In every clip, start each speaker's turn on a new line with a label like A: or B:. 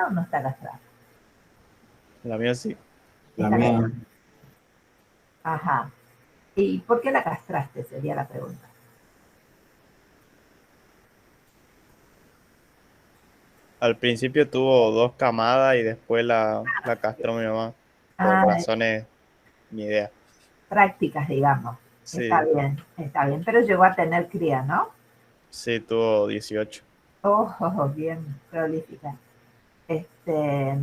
A: castrada o no está castrada?
B: La mía sí.
C: La
A: Está
C: mía,
A: castrada. Ajá. ¿Y por qué la castraste? Sería la pregunta.
B: Al principio tuvo dos camadas y después la castró mi mamá. Por
A: Ah,
B: razones, ni idea.
A: prácticas, digamos.
B: Sí,
A: Está bien, pero llegó a tener cría, ¿no?
B: sí, tuvo 18.
A: Oh, bien, prolífica. Este,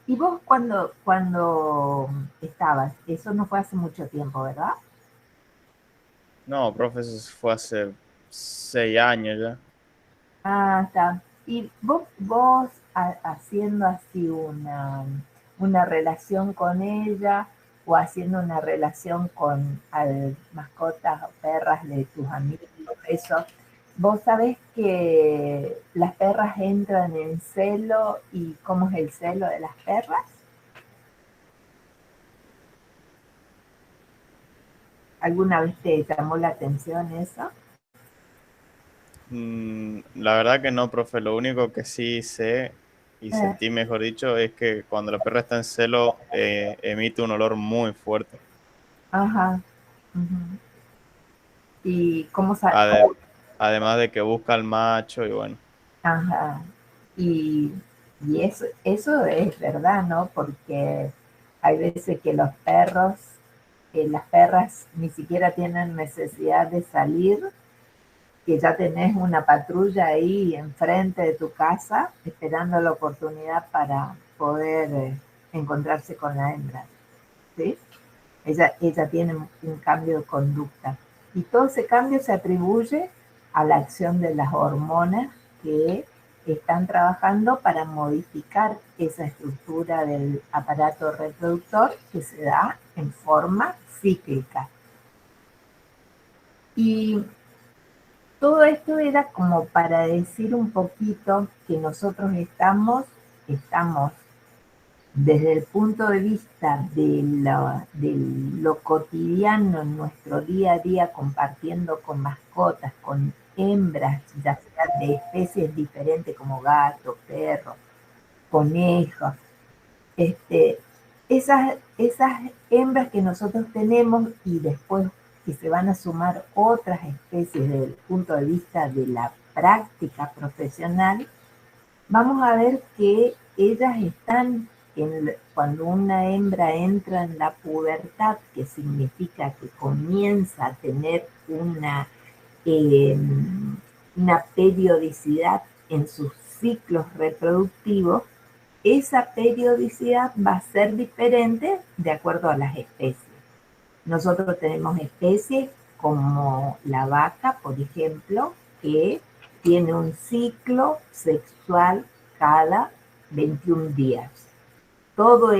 A: ¿Y vos cuando estabas? Eso no fue hace mucho tiempo, ¿verdad?
B: No, profe, eso fue hace 6 años ya.
A: Ah, está. ¿Y vos haciendo así una relación con ella o haciendo una relación con mascotas o perras de tus amigos, eso, vos sabés que las perras entran en celo y cómo es el celo de las perras? ¿Alguna vez te llamó la atención eso?
B: La verdad que no, profe. Lo único que sí sé y
A: Eh,
B: sentí, mejor dicho, es que cuando la perra está en celo, emite un olor muy fuerte.
A: ajá. Ujú. ¿Y cómo,
B: Ade- Además de que busca al macho y bueno.
A: ajá. Y, y eso es verdad, ¿no? Porque hay veces que los perros, las perras ni siquiera tienen necesidad de salir, que ya tenés una patrulla ahí enfrente de tu casa esperando la oportunidad para poder encontrarse con la hembra, ¿sí? Ella tiene un cambio de conducta. Y todo ese cambio se atribuye a la acción de las hormonas que están trabajando para modificar esa estructura del aparato reproductor que se da en forma cíclica. Y todo esto era como para decir un poquito que nosotros estamos desde el punto de vista de lo cotidiano en nuestro día a día, compartiendo con mascotas, con hembras, ya sea de especies diferentes como gato, perro, conejos, este, esas hembras que nosotros tenemos y después que se van a sumar otras especies desde el punto de vista de la práctica profesional, vamos a ver que ellas están, cuando una hembra entra en la pubertad, que significa que comienza a tener eh, una periodicidad en sus ciclos reproductivos, esa periodicidad va a ser diferente de acuerdo a las especies. Nosotros tenemos especies como la vaca, por ejemplo, que tiene un ciclo sexual cada 21 días. Todo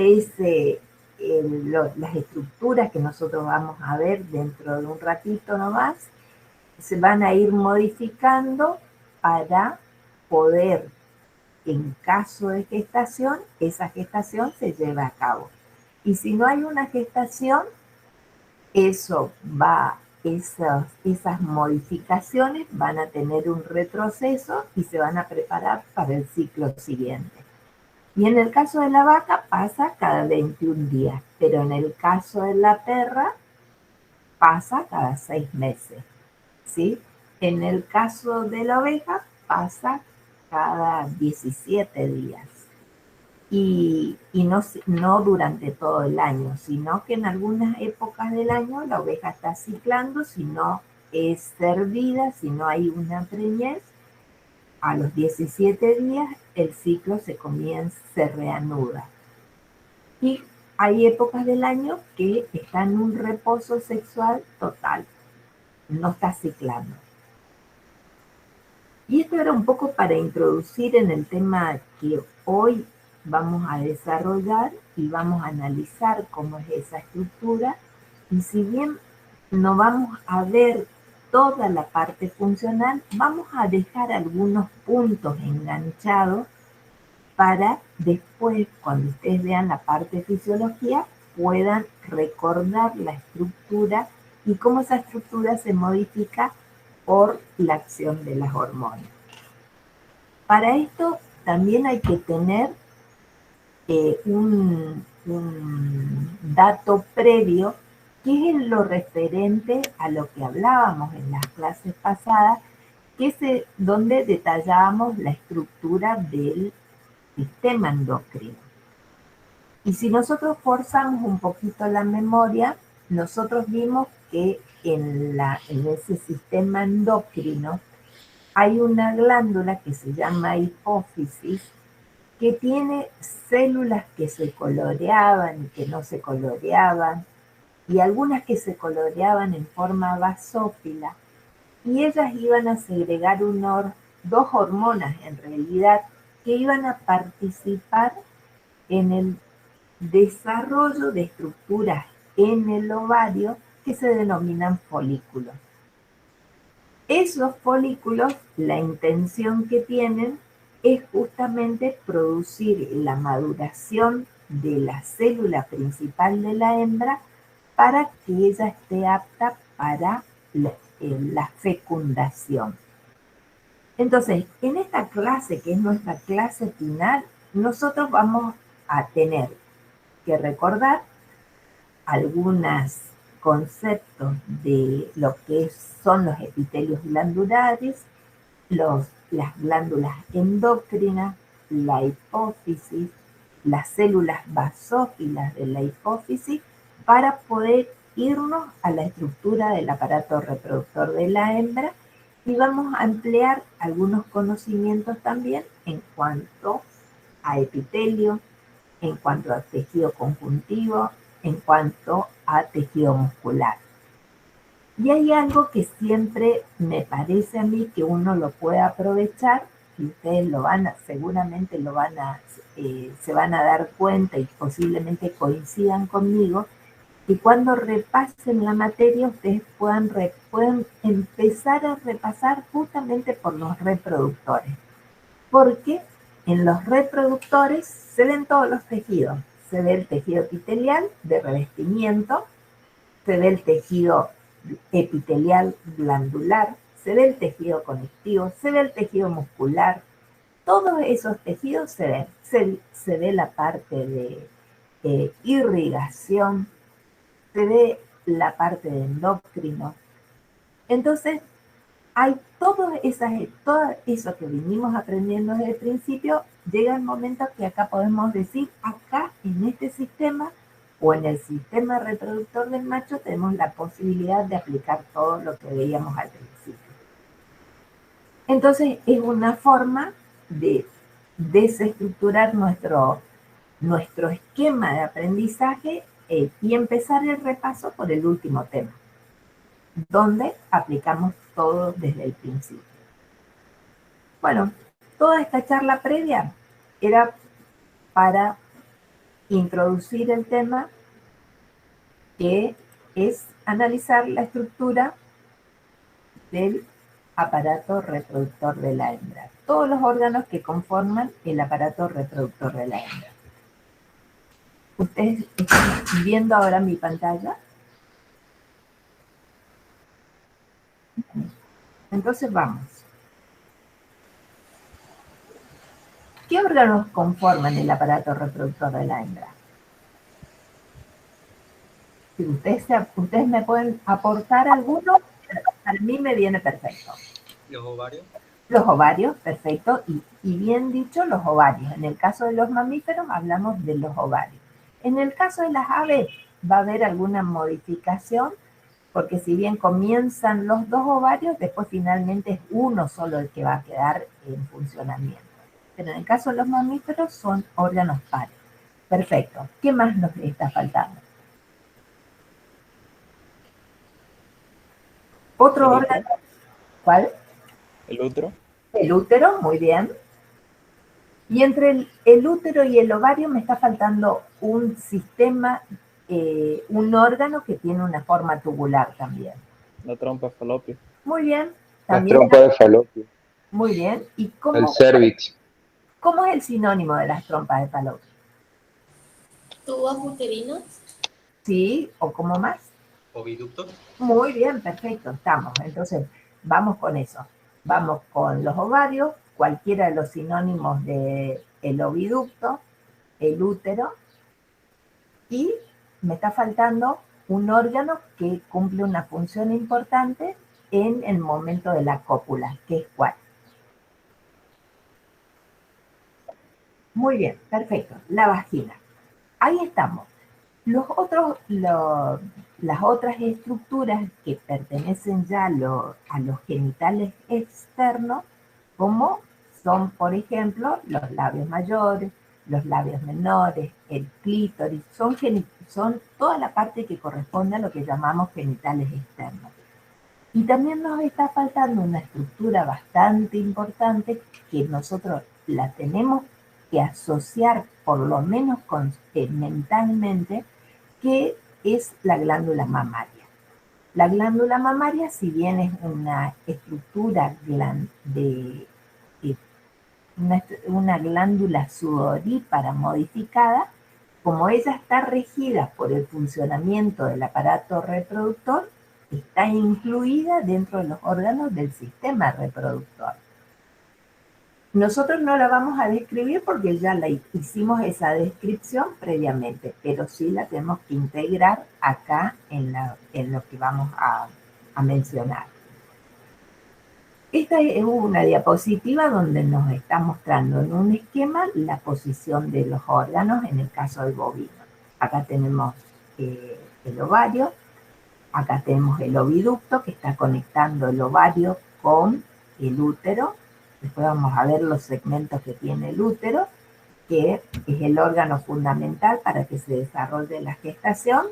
A: las estructuras que nosotros vamos a ver dentro de un ratito nomás, se van a ir modificando para poder, en caso de gestación, esa gestación se lleva a cabo. Y si no hay una gestación, eso va, esas modificaciones van a tener un retroceso y se van a preparar para el ciclo siguiente. Y en el caso de la vaca pasa cada 21 días, pero en el caso de la perra pasa cada 6 meses, ¿sí? En el caso de la oveja pasa cada 17 días. Y no durante todo el año, sino que en algunas épocas del año la oveja está ciclando, si no es servida, si no hay una preñez, a los 17 días el ciclo se reanuda. Y hay épocas del año que está en un reposo sexual total, no está ciclando. Y esto era un poco para introducir en el tema que hoy vamos a desarrollar y vamos a analizar cómo es esa estructura. Y si bien no vamos a ver toda la parte funcional, vamos a dejar algunos puntos enganchados para después, cuando ustedes vean la parte de fisiología, puedan recordar la estructura y cómo esa estructura se modifica por la acción de las hormonas. Para esto también hay que tener un dato previo que es lo referente a lo que hablábamos en las clases pasadas, que es donde detallábamos la estructura del sistema endocrino. Y si nosotros forzamos un poquito la memoria, nosotros vimos que en ese sistema endocrino hay una glándula que se llama hipófisis, que tiene células que se coloreaban y que no se coloreaban, y algunas que se coloreaban en forma basófila, y ellas iban a segregar dos hormonas en realidad que iban a participar en el desarrollo de estructuras en el ovario que se denominan folículos. Esos folículos, la intención que tienen es justamente producir la maduración de la célula principal de la hembra para que ella esté apta para la fecundación. Entonces, en esta clase, que es nuestra clase final, nosotros vamos a tener que recordar algunos conceptos de lo que son los epitelios glandulares, las glándulas endocrinas, la hipófisis, las células basófilas de la hipófisis, para poder irnos a la estructura del aparato reproductor de la hembra, y vamos a emplear algunos conocimientos también en cuanto a epitelio, en cuanto a tejido conjuntivo, en cuanto a tejido muscular. Y hay algo que siempre me parece a mí que uno lo puede aprovechar, y ustedes seguramente se van a dar cuenta y posiblemente coincidan conmigo, y cuando repasen la materia ustedes pueden empezar a repasar justamente por los reproductores. Porque en los reproductores se ven todos los tejidos. Se ve el tejido epitelial de revestimiento, se ve el tejido epitelial glandular, se ve el tejido conectivo, se ve el tejido muscular. Todos esos tejidos se ven. Se ve la parte de irrigación, se ve la parte de endocrino. Entonces, hay todo eso que vinimos aprendiendo desde el principio. Llega el momento que acá podemos decir, acá en este sistema o en el sistema reproductor del macho tenemos la posibilidad de aplicar todo lo que veíamos al principio. Entonces es una forma de desestructurar nuestro esquema de aprendizaje y empezar el repaso por el último tema, donde aplicamos todo desde el principio. Bueno, toda esta charla previa era para introducir el tema, que es analizar la estructura del aparato reproductor de la hembra, todos los órganos que conforman el aparato reproductor de la hembra. ¿Ustedes están viendo ahora mi pantalla? Entonces vamos. ¿Qué órganos conforman el aparato reproductor de la hembra? Si ustedes me pueden aportar alguno, para mí me viene perfecto.
C: Los ovarios.
A: Los ovarios, perfecto, y bien dicho, los ovarios. En el caso de los mamíferos hablamos de los ovarios. En el caso de las aves va a haber alguna modificación, porque si bien comienzan los dos ovarios, después finalmente es uno solo el que va a quedar en funcionamiento. Pero en el caso de los mamíferos son órganos pares. Perfecto. ¿Qué más nos está faltando? Otro órgano. ¿Cuál?
B: El útero.
A: El útero, muy bien. Y entre el útero y el ovario me está faltando un sistema, un órgano que tiene una forma tubular también.
B: La trompa de falopio.
A: Muy bien.
D: La trompa de falopio.
A: Muy bien. ¿Y
D: el cervix?
A: ¿Cómo es el sinónimo de las trompas de falopio?
E: ¿Tubos uterinos?
A: Sí, ¿o cómo más?
C: Oviducto.
A: Muy bien, perfecto, estamos. Entonces, vamos con eso. Vamos con los ovarios, cualquiera de los sinónimos del oviducto, el útero, y me está faltando un órgano que cumple una función importante en el momento de la cópula, que es ¿cuál? Muy bien, perfecto, la vagina. Ahí estamos. Las otras estructuras que pertenecen ya a los genitales externos, como son, por ejemplo, los labios mayores, los labios menores, el clítoris, son toda la parte que corresponde a lo que llamamos genitales externos. Y también nos está faltando una estructura bastante importante que nosotros la tenemos que asociar, por lo menos mentalmente, que es la glándula mamaria. La glándula mamaria, si bien es una estructura una glándula sudorípara modificada, como ella está regida por el funcionamiento del aparato reproductor, está incluida dentro de los órganos del sistema reproductor. Nosotros no la vamos a describir porque ya hicimos esa descripción previamente, pero sí la tenemos que integrar acá en lo que vamos a mencionar. Esta es una diapositiva donde nos está mostrando en un esquema la posición de los órganos en el caso del bovino. Acá tenemos el ovario, acá tenemos el oviducto que está conectando el ovario con el útero. Después vamos a ver los segmentos que tiene el útero, que es el órgano fundamental para que se desarrolle la gestación.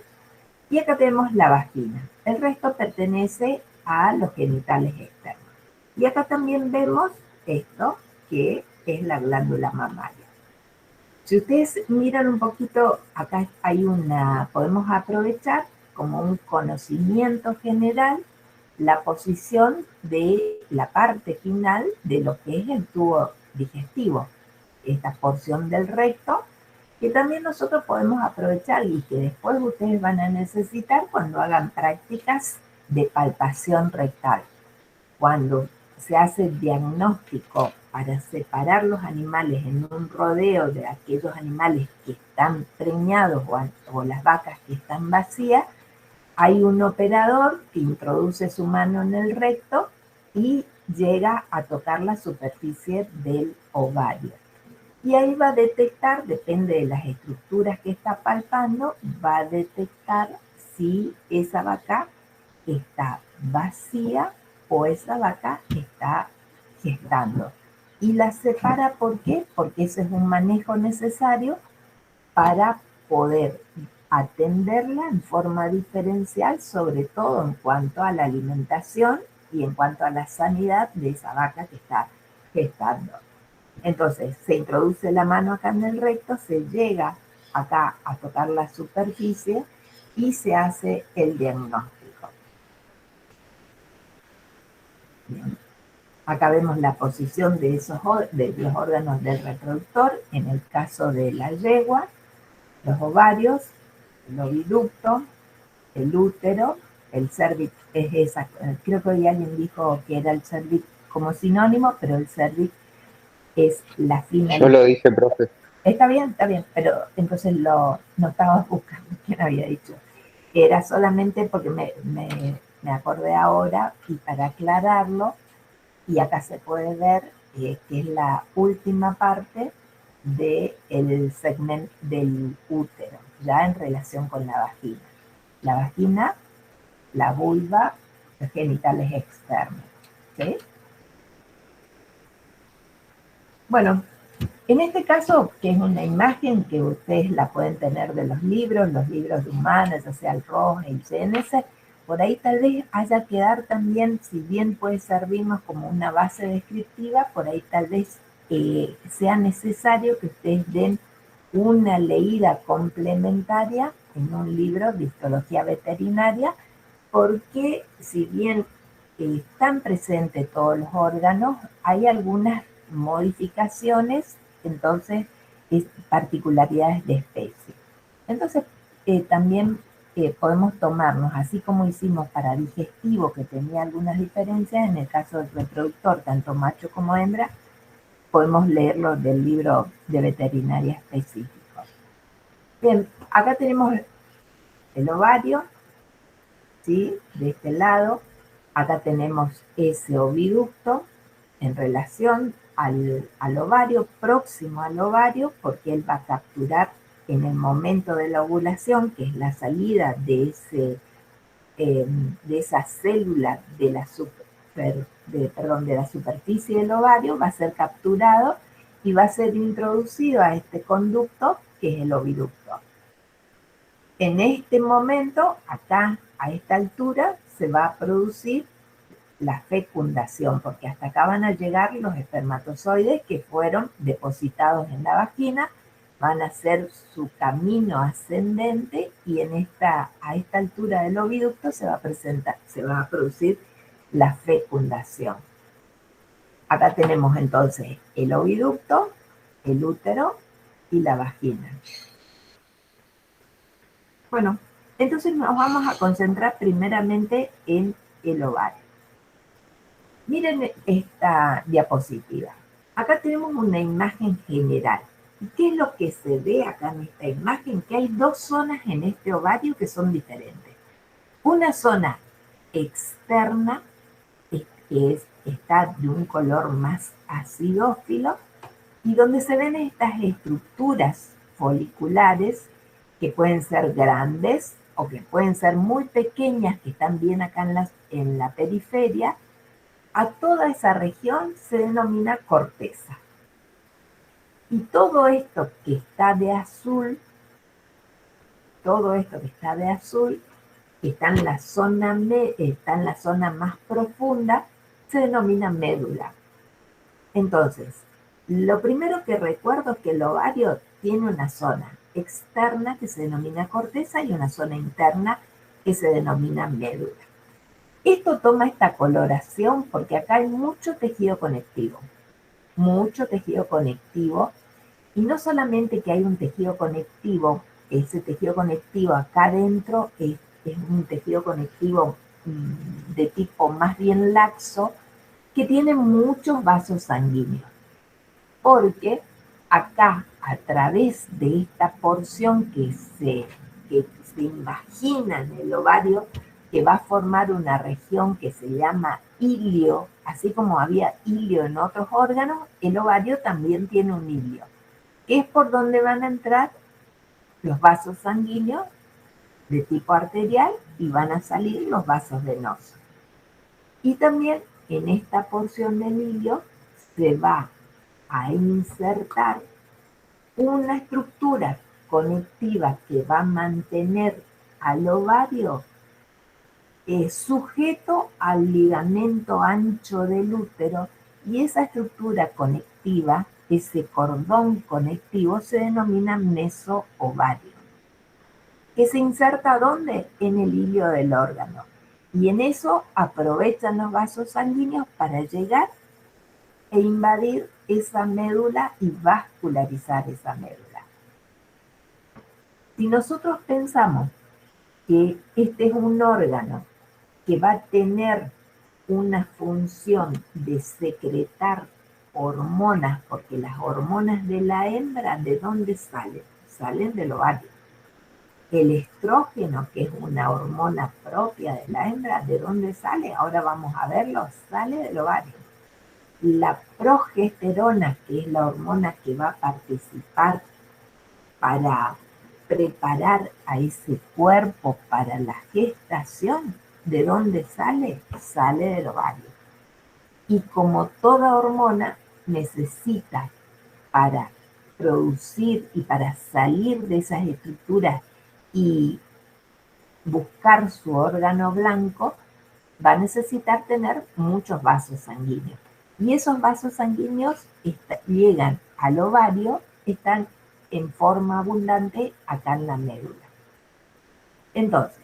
A: Y acá tenemos la vagina. El resto pertenece a los genitales externos. Y acá también vemos esto, que es la glándula mamaria. Si ustedes miran un poquito, acá podemos aprovechar como un conocimiento general la posición de la parte final de lo que es el tubo digestivo, esta porción del recto, que también nosotros podemos aprovechar y que después ustedes van a necesitar cuando hagan prácticas de palpación rectal. Cuando se hace diagnóstico para separar los animales en un rodeo de aquellos animales que están preñados o las vacas que están vacías, hay un operador que introduce su mano en el recto y llega a tocar la superficie del ovario. Y ahí va a detectar, depende de las estructuras que está palpando, va a detectar si esa vaca está vacía o esa vaca está gestando. Y la separa, ¿por qué? Porque ese es un manejo necesario para poder atenderla en forma diferencial, sobre todo en cuanto a la alimentación y en cuanto a la sanidad de esa vaca que está gestando. Entonces, se introduce la mano acá en el recto, se llega acá a tocar la superficie y se hace el diagnóstico. Bien. Acá vemos la posición de los órganos del reproductor, en el caso de la yegua, los ovarios, el oviducto, el útero, el cervix es esa, creo que hoy alguien dijo que era el cervix como sinónimo, pero el cervix es la finalización.
D: Yo lo dije, profe.
A: Está bien, pero entonces no estaba buscando quién había dicho. Era solamente porque me acordé ahora y para aclararlo, y acá se puede ver que es la última parte del segmento del útero, ya en relación con la vagina. La vagina, la vulva, los genitales externos. ¿Sí? Bueno, en este caso, que es una imagen que ustedes la pueden tener de los libros de humanas, ya sea el ROS, el CNS, por ahí tal vez haya que dar también, si bien puede servirnos como una base descriptiva, por ahí tal vez sea necesario que ustedes den una leída complementaria en un libro de histología veterinaria, porque si bien están presentes todos los órganos, hay algunas modificaciones, entonces particularidades de especie. Entonces también podemos tomarnos, así como hicimos para digestivo, que tenía algunas diferencias, en el caso del reproductor, tanto macho como hembra, podemos leerlo del libro de veterinaria específico. Bien, acá tenemos el ovario, ¿sí? De este lado. Acá tenemos ese oviducto en relación al ovario, próximo al ovario, porque él va a capturar en el momento de la ovulación, que es la salida de esa célula de la de la superficie del ovario, va a ser capturado y va a ser introducido a este conducto que es el oviducto. En este momento, acá, a esta altura, se va a producir la fecundación, porque hasta acá van a llegar los espermatozoides que fueron depositados en la vagina, van a hacer su camino ascendente y a esta altura del oviducto se va a producir la fecundación. Acá tenemos entonces el oviducto, el útero y la vagina. Bueno, entonces nos vamos a concentrar primeramente en el ovario. Miren esta diapositiva. Acá tenemos una imagen general. ¿Y qué es lo que se ve acá en esta imagen? Que hay dos zonas en este ovario que son diferentes. Una zona externa, que está de un color más acidófilo, y donde se ven estas estructuras foliculares que pueden ser grandes o que pueden ser muy pequeñas, que están bien acá en la periferia. A toda esa región se denomina corteza. Y todo esto que está de azul, que está en la zona más profunda, se denomina médula. Entonces, lo primero que recuerdo es que el ovario tiene una zona externa que se denomina corteza y una zona interna que se denomina médula. Esto toma esta coloración porque acá hay mucho tejido conectivo, y no solamente que hay un tejido conectivo, ese tejido conectivo acá adentro es un tejido conectivo de tipo más bien laxo, que tiene muchos vasos sanguíneos, porque acá, a través de esta porción que se imagina en el ovario, que va a formar una región que se llama ilio, así como había ilio en otros órganos, el ovario también tiene un ilio, que es por donde van a entrar los vasos sanguíneos de tipo arterial y van a salir los vasos venosos. Y también en esta porción del ilio se va a insertar una estructura conectiva que va a mantener al ovario sujeto al ligamento ancho del útero, y esa estructura conectiva, ese cordón conectivo, se denomina mesoovario, que se inserta ¿dónde? En el hilio del órgano. Y en eso aprovechan los vasos sanguíneos para llegar e invadir esa médula y vascularizar esa médula. Si nosotros pensamos que este es un órgano que va a tener una función de secretar hormonas, porque las hormonas de la hembra, ¿de dónde salen? Salen del ovario. El estrógeno, que es una hormona propia de la hembra, ¿de dónde sale? Ahora vamos a verlo, sale del ovario. La progesterona, que es la hormona que va a participar para preparar a ese cuerpo para la gestación, ¿de dónde sale? Sale del ovario. Y como toda hormona necesita, para producir y para salir de esas estructuras y buscar su órgano blanco, va a necesitar tener muchos vasos sanguíneos. Y esos vasos sanguíneos llegan al ovario, están en forma abundante acá en la médula. Entonces,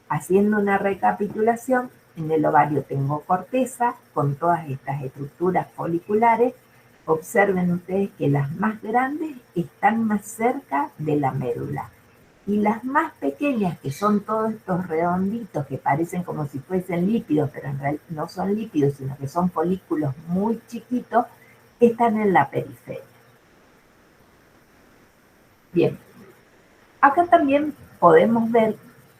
A: haciendo una recapitulación, en el ovario tengo corteza con todas estas estructuras foliculares. Observen ustedes que las más grandes están más cerca de la médula. Y las más pequeñas, que son todos estos redonditos que parecen como si fuesen lípidos, pero en realidad no son lípidos, sino que son folículos muy chiquitos, están en la periferia. Bien, Acá también podemos ver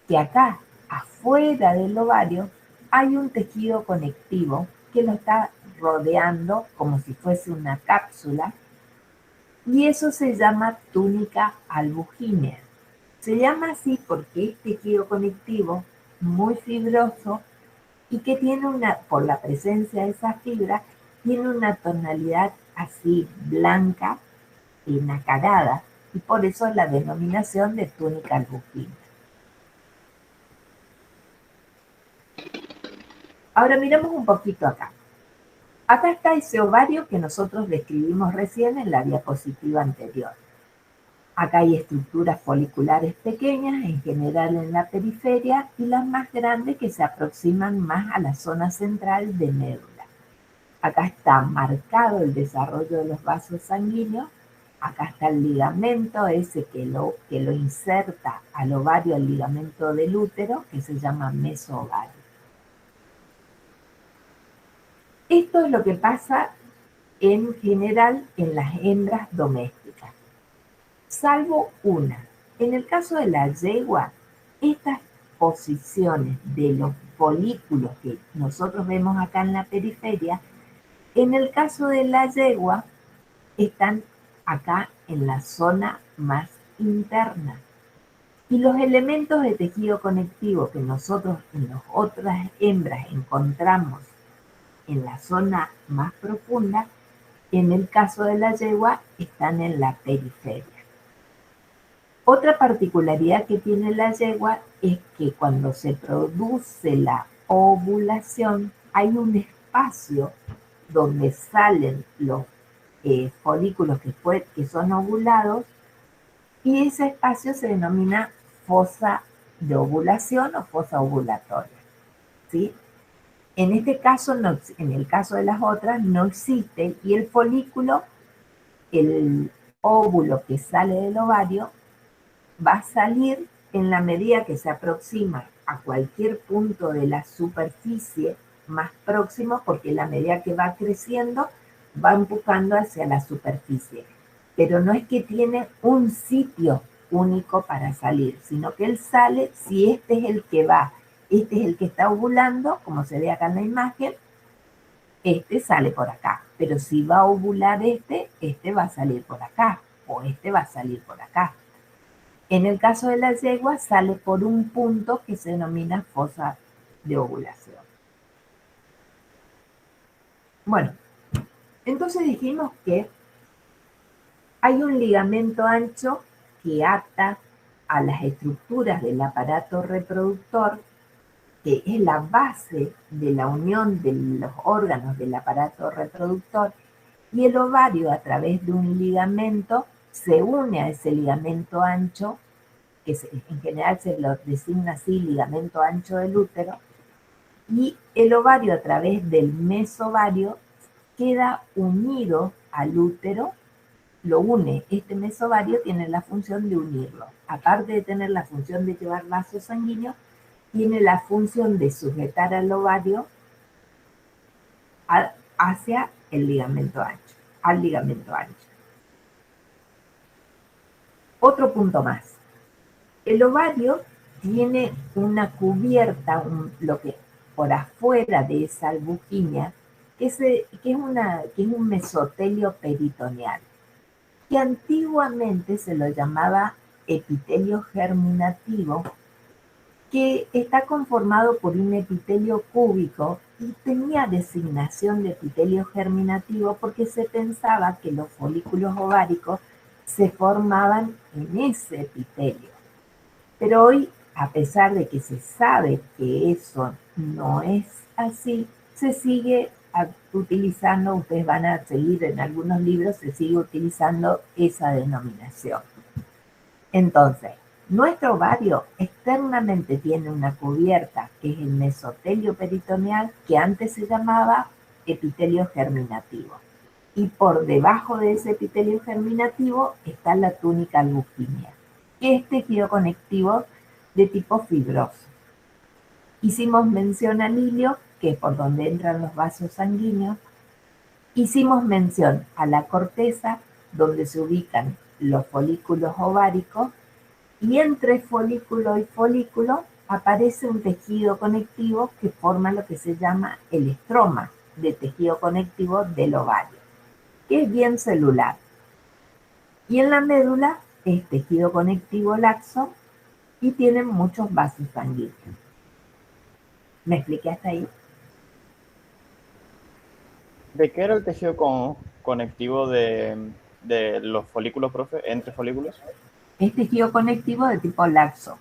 A: que acá, afuera del ovario, hay un tejido conectivo que lo está rodeando como si fuese una cápsula, y eso se llama túnica albugínea. Se llama así porque es tejido conectivo muy fibroso y que tiene por la presencia de esa fibra, tiene una tonalidad así blanca y nacarada, y por eso la denominación de túnica albugínea. Ahora miremos un poquito acá. Acá está ese ovario que nosotros describimos recién en la diapositiva anterior. Acá hay estructuras foliculares pequeñas, en general en la periferia, y las más grandes que se aproximan más a la zona central de médula. Acá está marcado el desarrollo de los vasos sanguíneos. Acá está el ligamento ese que lo inserta al ovario, al ligamento del útero, que se llama mesoovario. Esto es lo que pasa en general en las hembras domésticas, salvo una. En el caso de la yegua, estas posiciones de los folículos que nosotros vemos acá en la periferia, en el caso de la yegua, están acá en la zona más interna. Y los elementos de tejido conectivo que nosotros en las otras hembras encontramos en la zona más profunda, en el caso de la yegua, están en la periferia. Otra particularidad que tiene la yegua es que cuando se produce la ovulación, hay un espacio donde salen los folículos que son ovulados, y ese espacio se denomina fosa de ovulación o fosa ovulatoria, ¿sí? En este caso, en el caso de las otras, no existe, y el folículo, el óvulo que sale del ovario, va a salir en la medida que se aproxima a cualquier punto de la superficie más próximo, porque en la medida que va creciendo, va empujando hacia la superficie. Pero no es que tiene un sitio único para salir, sino que él sale si este es el que va. Este es el que está ovulando, como se ve acá en la imagen, este sale por acá. Pero si va a ovular este va a salir por acá, o este va a salir por acá. En el caso de la yegua, sale por un punto que se denomina fosa de ovulación. Bueno, entonces dijimos que hay un ligamento ancho que ata a las estructuras del aparato reproductor, que es la base de la unión de los órganos del aparato reproductor, y el ovario, a través de un ligamento, se une a ese ligamento ancho, que en general se lo designa así, ligamento ancho del útero, y el ovario, a través del mesovario, queda unido al útero, lo une. Este mesovario tiene la función de unirlo. Aparte de tener la función de llevar vasos sanguíneos, tiene la función de sujetar al ovario hacia el ligamento ancho, al ligamento ancho. Otro punto más. El ovario tiene una cubierta, lo que por afuera de esa albugínea, que es un mesotelio peritoneal, que antiguamente se lo llamaba epitelio germinativo, que está conformado por un epitelio cúbico y tenía designación de epitelio germinativo porque se pensaba que los folículos ováricos se formaban en ese epitelio. Pero hoy, a pesar de que se sabe que eso no es así, se sigue utilizando, ustedes van a seguir en algunos libros, se sigue utilizando esa denominación. Entonces, nuestro ovario externamente tiene una cubierta, que es el mesotelio peritoneal, que antes se llamaba epitelio germinativo. Y por debajo de ese epitelio germinativo está la túnica albugínea, que es tejido conectivo de tipo fibroso. Hicimos mención al hilio, que es por donde entran los vasos sanguíneos. Hicimos mención a la corteza, donde se ubican los folículos ováricos, Y entre folículo y folículo aparece un tejido conectivo que forma lo que se llama el estroma de tejido conectivo del ovario, que es bien celular. Y en la médula es tejido conectivo laxo y tiene muchos vasos sanguíneos. ¿Me expliqué hasta ahí?
B: ¿De qué era el tejido conectivo de los folículos, profe? ¿Entre folículos?
A: Es tejido conectivo de tipo laxo,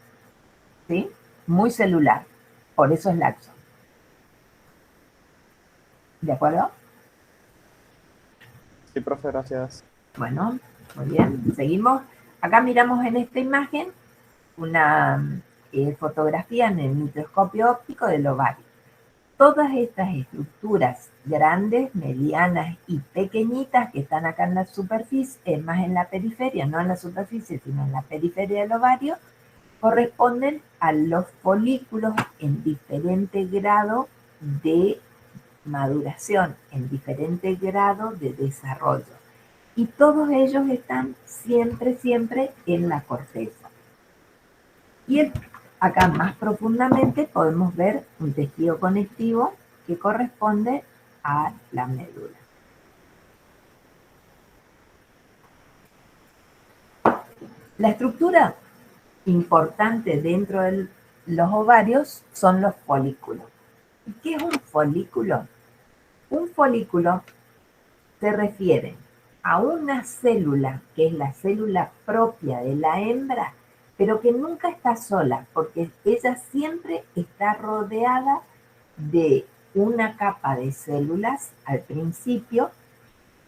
A: ¿sí? Muy celular, por eso es laxo. ¿De acuerdo?
B: Sí, profe, gracias.
A: Bueno, muy bien, seguimos. Acá miramos en esta imagen una fotografía en el microscopio óptico del ovario. Todas estas estructuras grandes, medianas y pequeñitas que están acá en la superficie, más en la periferia, no en la superficie, sino en la periferia del ovario, corresponden a los folículos en diferente grado de maduración, en diferente grado de desarrollo. Y todos ellos están siempre en la corteza. Y acá más profundamente podemos ver un tejido conectivo que corresponde a la médula. La estructura importante dentro de los ovarios son los folículos. ¿Y qué es un folículo? Un folículo se refiere a una célula que es la célula propia de la hembra, pero que nunca está sola, porque ella siempre está rodeada de una capa de células al principio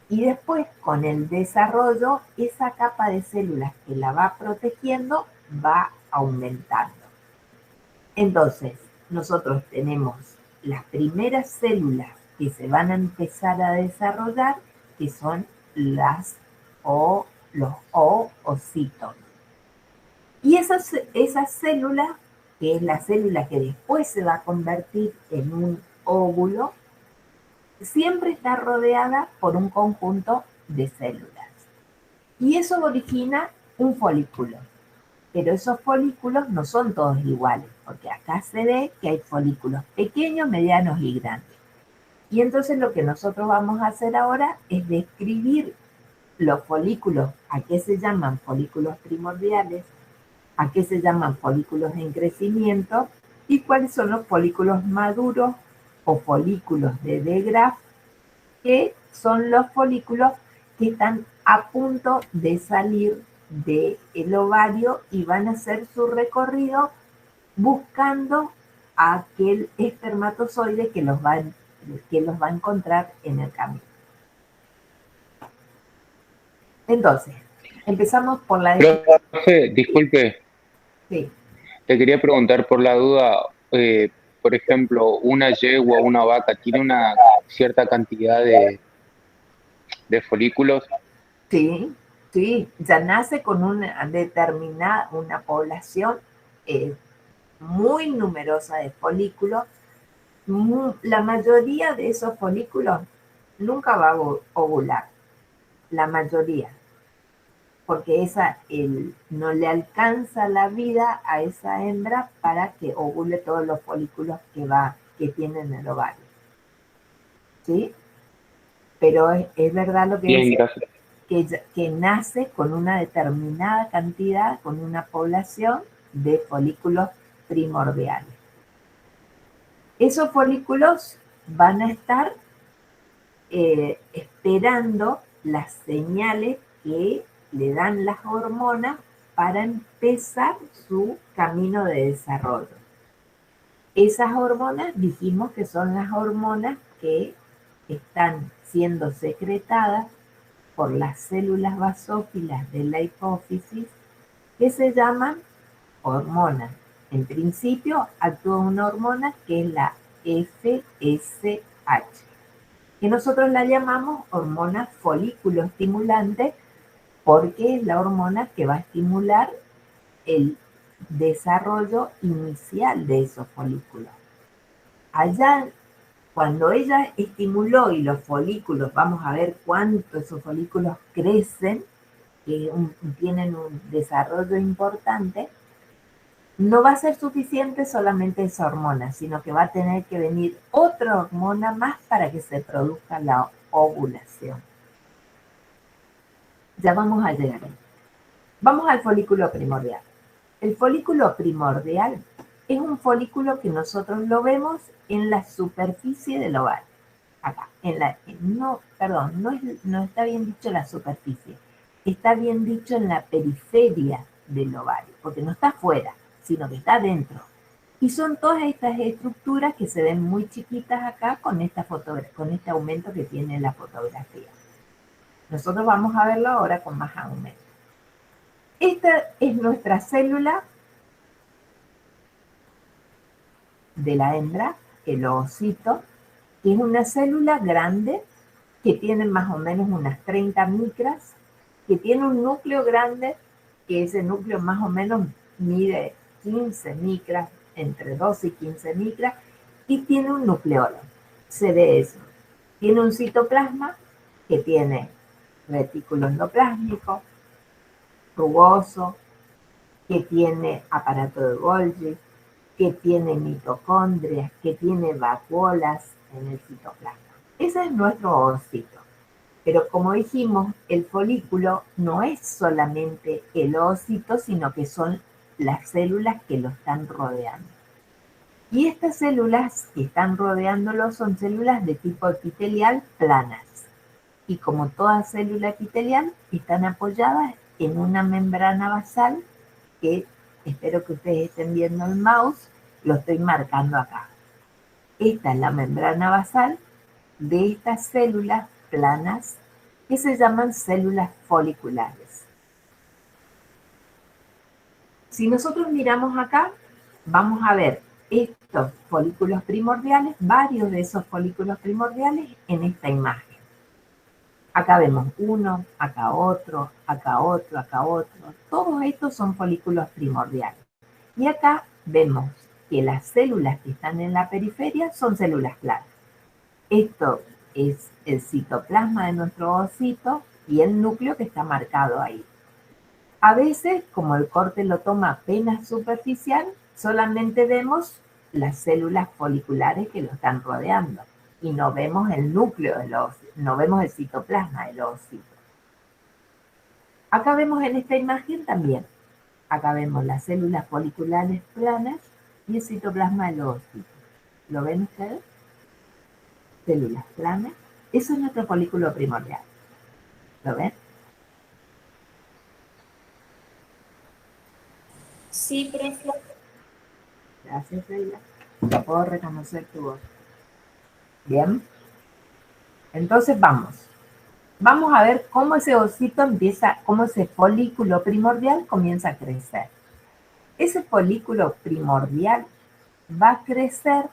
A: y después con el desarrollo esa capa de células que la va protegiendo va aumentando. Entonces, nosotros tenemos las primeras células que se van a empezar a desarrollar, que son los oocitos. Y esas células, que es la célula que después se va a convertir en un óvulo, siempre está rodeada por un conjunto de células. Y eso origina un folículo. Pero esos folículos no son todos iguales, porque acá se ve que hay folículos pequeños, medianos y grandes. Y entonces lo que nosotros vamos a hacer ahora es describir los folículos, a qué se llaman folículos primordiales, a qué se llaman folículos en crecimiento y cuáles son los folículos maduros o folículos de De Graaf, que son los folículos que están a punto de salir del ovario y van a hacer su recorrido buscando a aquel espermatozoide que los va a encontrar en el camino. Entonces, empezamos por la definición.
D: Profe, disculpe,
A: Sí.
D: te quería preguntar por la duda, por ejemplo, una yegua o una vaca tiene una cierta cantidad de folículos.
A: Sí, sí, ya nace con una determinada, una población muy numerosa de folículos. La mayoría de esos folículos nunca va a ovular, la mayoría, porque no le alcanza la vida a esa hembra para que ovule todos los folículos que tiene en el ovario. ¿Sí? Pero es verdad lo que
D: Bien,
A: dice,
D: gracias.
A: que nace con una determinada cantidad, con una población de folículos primordiales. Esos folículos van a estar esperando las señales que le dan las hormonas para empezar su camino de desarrollo. Esas hormonas dijimos que son las hormonas que están siendo secretadas por las células basófilas de la hipófisis, que se llaman hormonas. En principio actúa una hormona que es la FSH, que nosotros la llamamos hormona folículo estimulante porque es la hormona que va a estimular el desarrollo inicial de esos folículos. Allá, cuando ella estimuló y los folículos, vamos a ver cuánto esos folículos crecen, que tienen un desarrollo importante, no va a ser suficiente solamente esa hormona, sino que va a tener que venir otra hormona más para que se produzca la ovulación. Ya vamos a llegar ahí. Vamos al folículo primordial. El folículo primordial es un folículo que nosotros lo vemos en la superficie del ovario. Acá, no está bien dicho la superficie, está bien dicho en la periferia del ovario, porque no está afuera, sino que está dentro. Y son todas estas estructuras que se ven muy chiquitas acá con este aumento que tiene la fotografía. Nosotros vamos a verlo ahora con más aumento. Esta es nuestra célula de la hembra, el ovocito, que es una célula grande que tiene más o menos unas 30 micras, que tiene un núcleo grande, que ese núcleo más o menos mide 15 micras, entre 12 y 15 micras, y tiene un nucleolo. Se ve eso. Tiene un citoplasma que tiene retículo endoplásmico, rugoso, que tiene aparato de Golgi, que tiene mitocondrias, que tiene vacuolas en el citoplasma. Ese es nuestro ovocito. Pero como dijimos, el folículo no es solamente el ovocito, sino que son las células que lo están rodeando. Y estas células que están rodeándolo son células de tipo epitelial planas. Y como toda célula epitelial, están apoyadas en una membrana basal que, espero que ustedes estén viendo el mouse, lo estoy marcando acá. Esta es la membrana basal de estas células planas que se llaman células foliculares. Si nosotros miramos acá, vamos a ver estos folículos primordiales, varios de esos folículos primordiales en esta imagen. Acá vemos uno, acá otro, acá otro, acá otro. Todos estos son folículos primordiales. Y acá vemos que las células que están en la periferia son células planas. Esto es el citoplasma de nuestro ovocito y el núcleo que está marcado ahí. A veces, como el corte lo toma apenas superficial, solamente vemos las células foliculares que lo están rodeando y no vemos el núcleo del ovocito, no vemos el citoplasma del ovocito. Acá vemos en esta imagen también, acá vemos las células foliculares planas y el citoplasma del ovocito. ¿Lo ven ustedes? Células planas. Eso es nuestro folículo primordial. ¿Lo ven?
E: Sí, profe.
A: Gracias, Sheila. Puedo reconocer tu voz. Bien. Entonces vamos. Vamos a ver cómo ese ovocito empieza, cómo ese folículo primordial comienza a crecer. Ese folículo primordial va a crecer,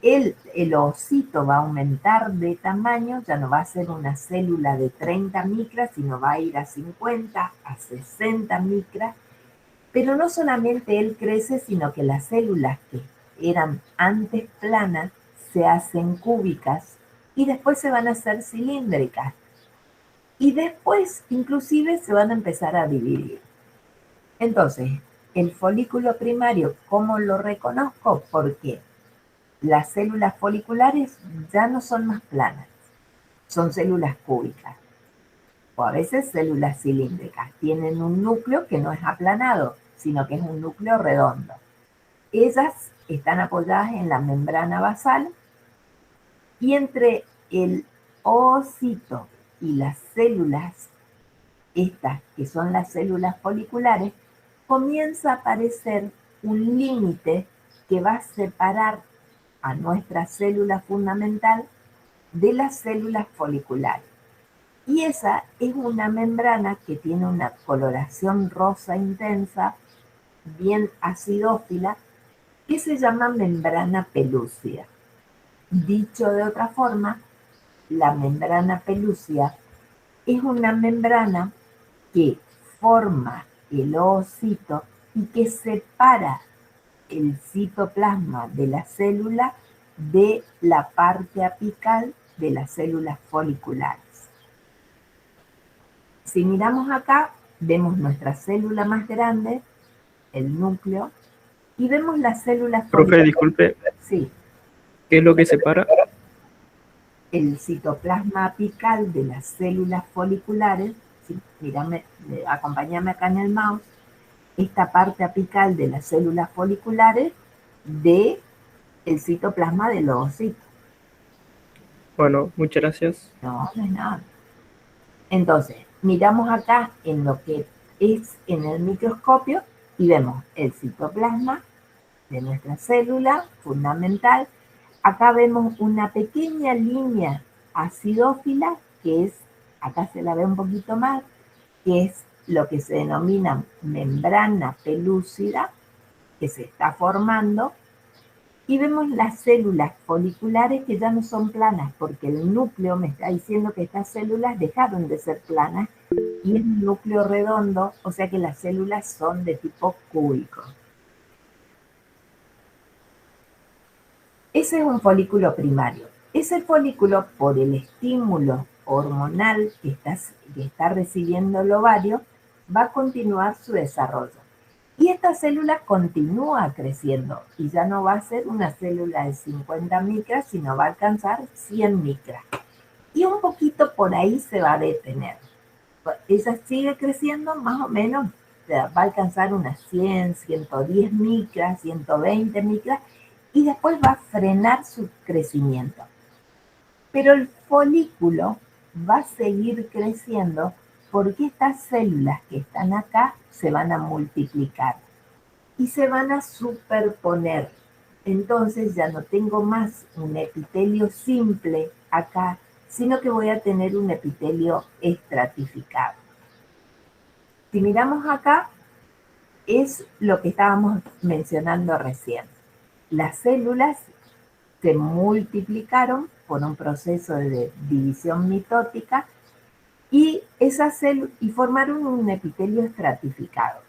A: el ovocito va a aumentar de tamaño, ya no va a ser una célula de 30 micras, sino va a ir a 50, a 60 micras. Pero no solamente él crece, sino que las células que eran antes planas se hacen cúbicas y después se van a hacer cilíndricas. Y después, inclusive, se van a empezar a dividir. Entonces, el folículo primario, ¿cómo lo reconozco? Porque las células foliculares ya no son más planas, son células cúbicas. O a veces células cilíndricas. Tienen un núcleo que no es aplanado, sino que es un núcleo redondo. Ellas están apoyadas en la membrana basal y entre el ovocito y las células, estas que son las células foliculares, comienza a aparecer un límite que va a separar a nuestra célula fundamental de las células foliculares. Y esa es una membrana que tiene una coloración rosa intensa, bien acidófila, que se llama membrana pelúcida. Dicho de otra forma, la membrana pelúcida es una membrana que forma el ovocito y que separa el citoplasma de la célula de la parte apical de las células foliculares. Si miramos acá, vemos nuestra célula más grande, el núcleo, y vemos las células
F: Profe,
A: folículas.
F: disculpe,
A: Sí,
F: ¿qué es lo que separa?
A: el citoplasma apical de las células foliculares. Sí, mírame, acompáñame acá en el mouse. Esta parte apical de las células foliculares de el citoplasma del ovocito.
F: Bueno, muchas gracias.
A: No, no es nada. Entonces, miramos acá en lo que es en el microscopio y vemos el citoplasma de nuestra célula fundamental. Acá vemos una pequeña línea acidófila, que es, acá se la ve un poquito más, que es lo que se denomina membrana pelúcida, que se está formando. Y vemos las células foliculares que ya no son planas, porque el núcleo me está diciendo que estas células dejaron de ser planas y es un núcleo redondo, o sea que las células son de tipo cúbico. Ese es un folículo primario. Ese folículo, por el estímulo hormonal que está recibiendo el ovario, va a continuar su desarrollo. Y esta célula continúa creciendo y ya no va a ser una célula de 50 micras, sino va a alcanzar 100 micras. Y un poquito por ahí se va a detener. Ella sigue creciendo más o menos, va a alcanzar unas 100, 110 micras, 120 micras, y después va a frenar su crecimiento. Pero el folículo va a seguir creciendo porque estas células que están acá se van a multiplicar y se van a superponer. Entonces ya no tengo más un epitelio simple acá, sino que voy a tener un epitelio estratificado. Si miramos acá, es lo que estábamos mencionando recién. Las células se multiplicaron por un proceso de división mitótica y formaron un epitelio estratificado.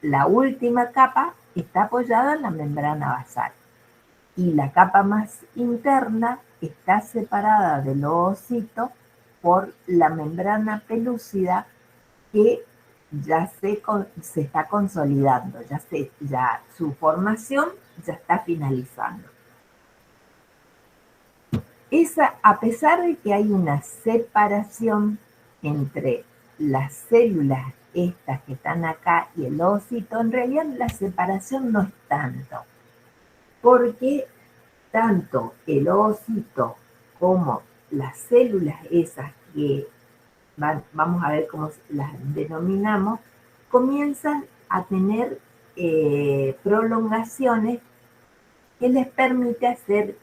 A: La última capa está apoyada en la membrana basal y la capa más interna está separada del ovocito por la membrana pelúcida que ya se está consolidando, ya su formación ya está finalizando. A pesar de que hay una separación entre las células estas que están acá y el ovocito, en realidad la separación no es tanto, porque tanto el ovocito como las células esas que vamos a ver cómo las denominamos, comienzan a tener prolongaciones que les permite hacer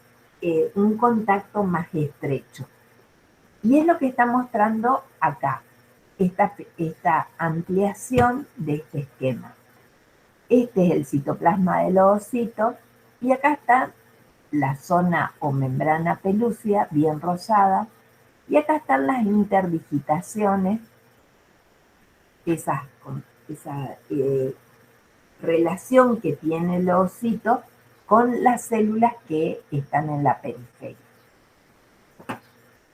A: un contacto más estrecho. Y es lo que está mostrando acá, esta ampliación de este esquema. Este es el citoplasma del ovocito y acá está la zona o membrana pelúcida bien rosada y acá están las interdigitaciones, esa relación que tiene el ovocito con las células que están en la periferia.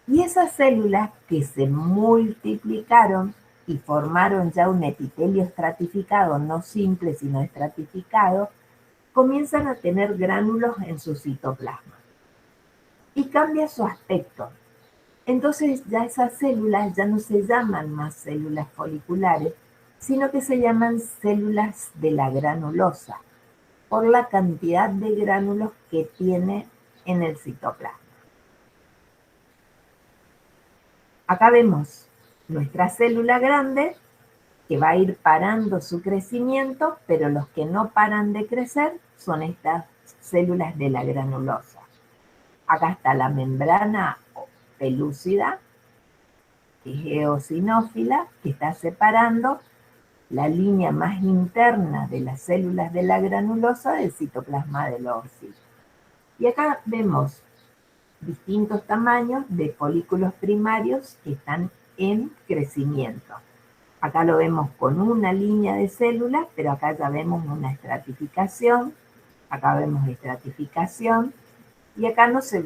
A: Y esas células que se multiplicaron y formaron ya un epitelio estratificado, no simple sino estratificado, comienzan a tener gránulos en su citoplasma. Y cambia su aspecto. Entonces ya esas células ya no se llaman más células foliculares, sino que se llaman células de la granulosa, por la cantidad de gránulos que tiene en el citoplasma. Acá vemos nuestra célula grande que va a ir parando su crecimiento, pero los que no paran de crecer son estas células de la granulosa. Acá está la membrana pelúcida, que es eosinófila, que está separando la línea más interna de las células de la granulosa del citoplasma del ovocito. Y acá vemos distintos tamaños de folículos primarios que están en crecimiento. Acá lo vemos con una línea de células, pero acá ya vemos una estratificación, acá vemos estratificación, y acá no se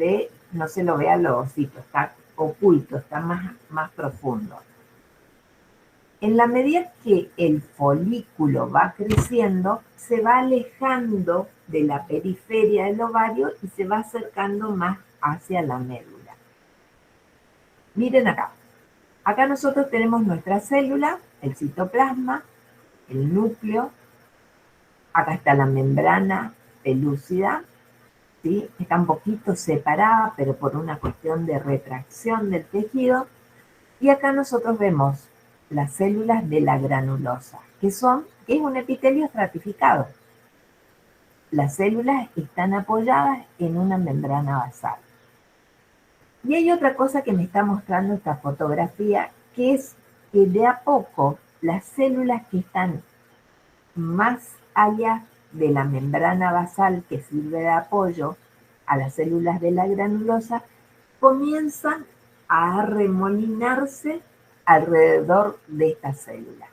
A: lo ve al ovocito, está oculto, está más profundo. En la medida que el folículo va creciendo, se va alejando de la periferia del ovario y se va acercando más hacia la médula. Miren acá. Acá nosotros tenemos nuestra célula, el citoplasma, el núcleo. Acá está la membrana pelúcida, ¿sí? Está un poquito separada, pero por una cuestión de retracción del tejido. Y acá nosotros vemos las células de la granulosa, que es un epitelio estratificado. Las células están apoyadas en una membrana basal. Y hay otra cosa que me está mostrando esta fotografía, que es que de a poco las células que están más allá de la membrana basal que sirve de apoyo a las células de la granulosa comienzan a arremolinarse alrededor de esta célula.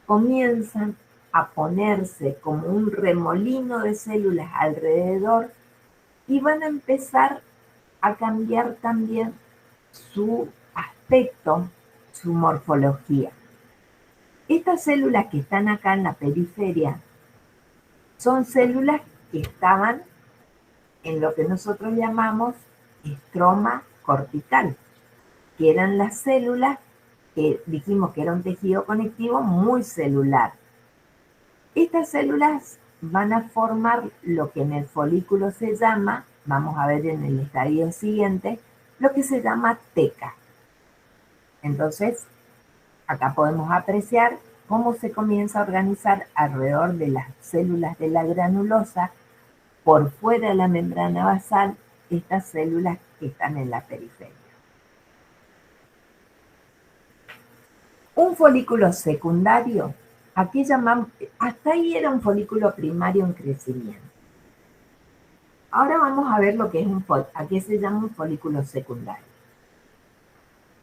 A: Comienzan a ponerse como un remolino de células alrededor y van a empezar a cambiar también su aspecto, su morfología. Estas células que están acá en la periferia son células que estaban en lo que nosotros llamamos estroma cortical, que eran las células que dijimos que era un tejido conectivo muy celular. Estas células van a formar lo que en el folículo se llama, vamos a ver en el estadio siguiente, lo que se llama teca. Entonces, acá podemos apreciar cómo se comienza a organizar alrededor de las células de la granulosa, por fuera de la membrana basal, estas células que están en la periferia. Un folículo secundario, aquí llamamos, hasta ahí era un folículo primario en crecimiento. Ahora vamos a ver lo que es a qué se llama un folículo secundario.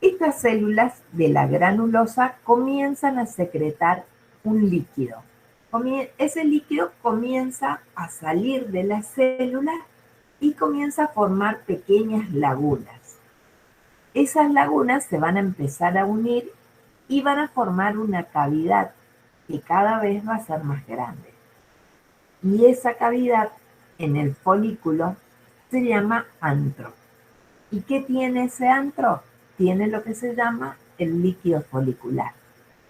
A: Estas células de la granulosa comienzan a secretar un líquido. Ese líquido comienza a salir de la célula y comienza a formar pequeñas lagunas. Esas lagunas se van a empezar a unir y van a formar una cavidad que cada vez va a ser más grande. Y esa cavidad en el folículo se llama antro. ¿Y qué tiene ese antro? Tiene lo que se llama el líquido folicular,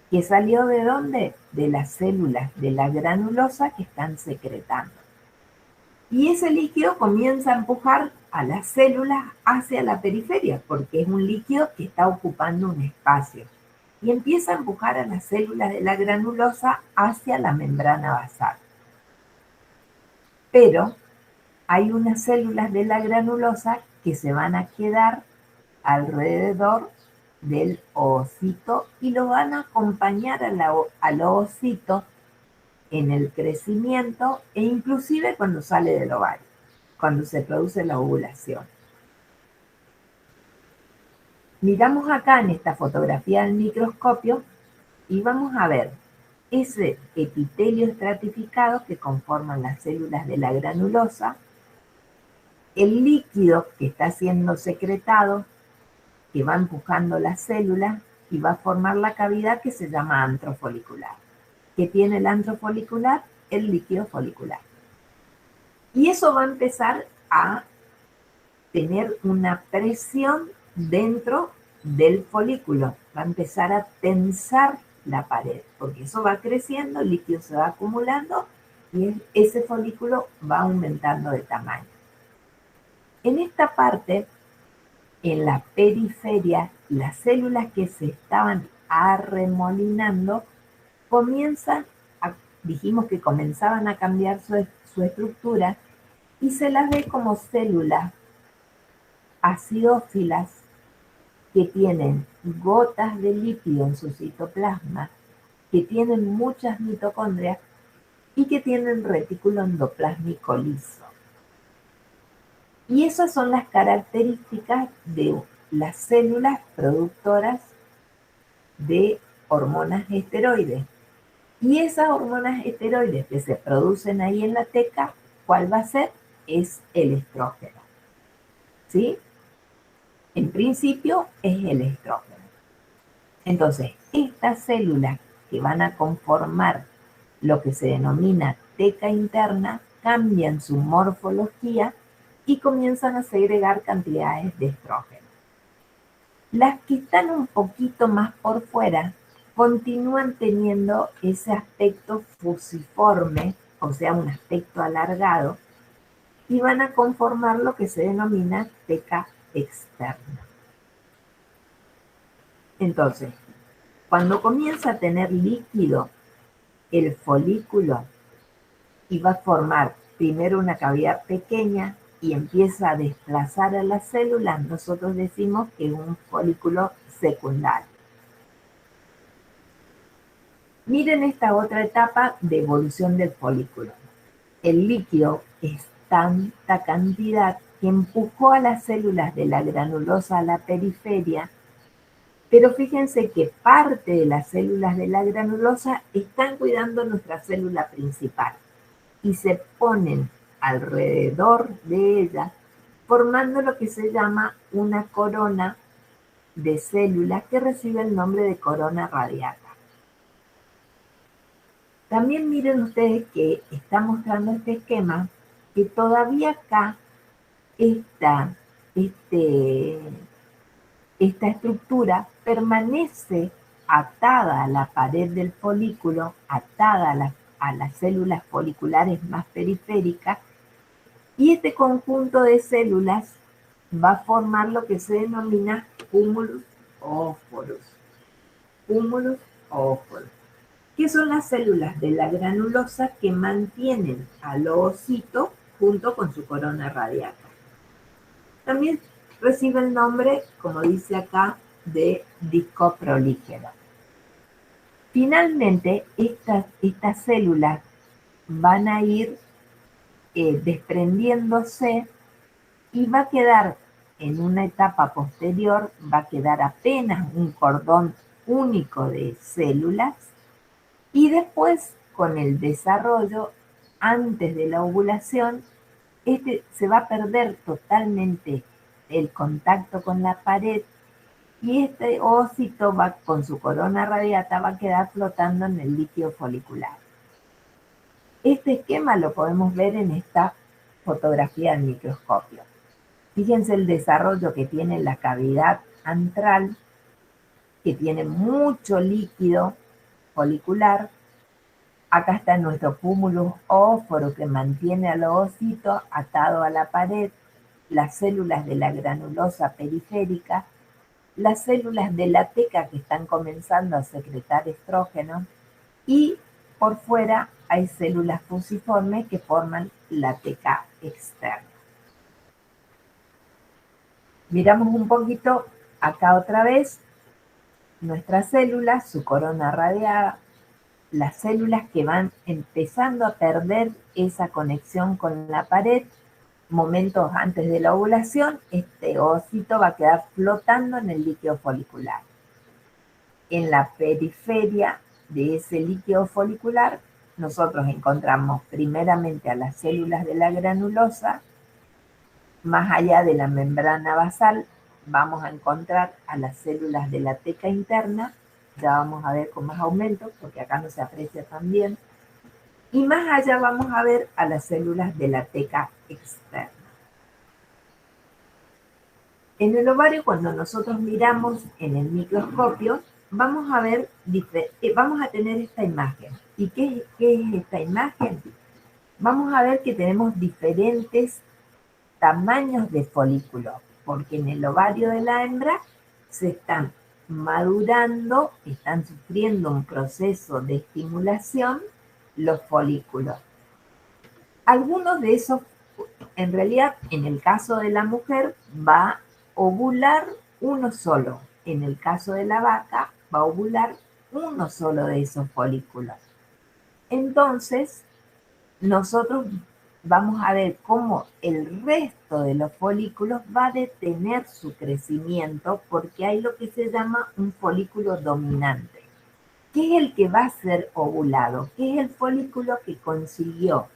A: que salió ¿de dónde? De las células de la granulosa que están secretando. Y ese líquido comienza a empujar a las células hacia la periferia, porque es un líquido que está ocupando un espacio. Y empieza a empujar a las células de la granulosa hacia la membrana basal. Pero hay unas células de la granulosa que se van a quedar alrededor del ovocito y lo van a acompañar al ovocito en el crecimiento e inclusive cuando sale del ovario, cuando se produce la ovulación. Miramos acá en esta fotografía del microscopio y vamos a ver ese epitelio estratificado que conforman las células de la granulosa, el líquido que está siendo secretado, que va empujando las células y va a formar la cavidad que se llama antro folicular. ¿Qué tiene el antro folicular? El líquido folicular. Y eso va a empezar a tener una presión dentro del folículo. Va a empezar a tensar la pared, porque eso va creciendo, el líquido se va acumulando y ese folículo va aumentando de tamaño. En esta parte, en la periferia, las células que se estaban arremolinando dijimos que comenzaban a cambiar su estructura y se las ve como células acidófilas que tienen gotas de lípido en su citoplasma, que tienen muchas mitocondrias y que tienen retículo endoplásmico liso. Y esas son las características de las células productoras de hormonas esteroides. Y esas hormonas esteroides que se producen ahí en la teca, ¿cuál va a ser? Es el estrógeno. ¿Sí? En principio es el estrógeno. Entonces, estas células que van a conformar lo que se denomina teca interna cambian su morfología y comienzan a segregar cantidades de estrógeno. Las que están un poquito más por fuera continúan teniendo ese aspecto fusiforme, o sea, un aspecto alargado, y van a conformar lo que se denomina teca externa. Entonces, cuando comienza a tener líquido el folículo y va a formar primero una cavidad pequeña y empieza a desplazar a las células, nosotros decimos que es un folículo secundario. Miren esta otra etapa de evolución del folículo. El líquido es tanta cantidad que empujó a las células de la granulosa a la periferia, pero fíjense que parte de las células de la granulosa están cuidando nuestra célula principal y se ponen alrededor de ella, formando lo que se llama una corona de células que recibe el nombre de corona radiata. También miren ustedes que está mostrando este esquema que todavía acá esta estructura permanece atada a la pared del folículo, atada a las células foliculares más periféricas, y este conjunto de células va a formar lo que se denomina cúmulus óforus. Cúmulus óforus, que son las células de la granulosa que mantienen al ovocito junto con su corona radiata. También recibe el nombre, como dice acá, de disco prolígero. Finalmente, estas células van a ir desprendiéndose y va a quedar en una etapa posterior, va a quedar apenas un cordón único de células y después, con el desarrollo, antes de la ovulación, se va a perder totalmente el contacto con la pared y este ovocito va, con su corona radiata, va a quedar flotando en el líquido folicular. Este esquema lo podemos ver en esta fotografía del microscopio. Fíjense el desarrollo que tiene la cavidad antral, que tiene mucho líquido folicular. Acá está nuestro cúmulus óforo que mantiene al ovocito atado a la pared, las células de la granulosa periférica, las células de la teca que están comenzando a secretar estrógeno y por fuera hay células fusiformes que forman la teca externa. Miramos un poquito acá otra vez nuestras células, su corona radiada, las células que van empezando a perder esa conexión con la pared. Momentos antes de la ovulación, este ovocito va a quedar flotando en el líquido folicular. En la periferia de ese líquido folicular, nosotros encontramos primeramente a las células de la granulosa. Más allá de la membrana basal, vamos a encontrar a las células de la teca interna. Ya vamos a ver con más aumento, porque acá no se aprecia tan bien. Y más allá vamos a ver a las células de la teca externa. En el ovario, cuando nosotros miramos en el microscopio, vamos a ver, vamos a tener esta imagen. ¿Y qué es esta imagen? Vamos a ver que tenemos diferentes tamaños de folículos, porque en el ovario de la hembra se están madurando, están sufriendo un proceso de estimulación los folículos. Algunos de esos, en realidad, en el caso de la mujer, va a ovular uno solo. En el caso de la vaca, va a ovular uno solo de esos folículos. Entonces, nosotros vamos a ver cómo el resto de los folículos va a detener su crecimiento porque hay lo que se llama un folículo dominante, que es el que va a ser ovulado, que es el folículo que consiguió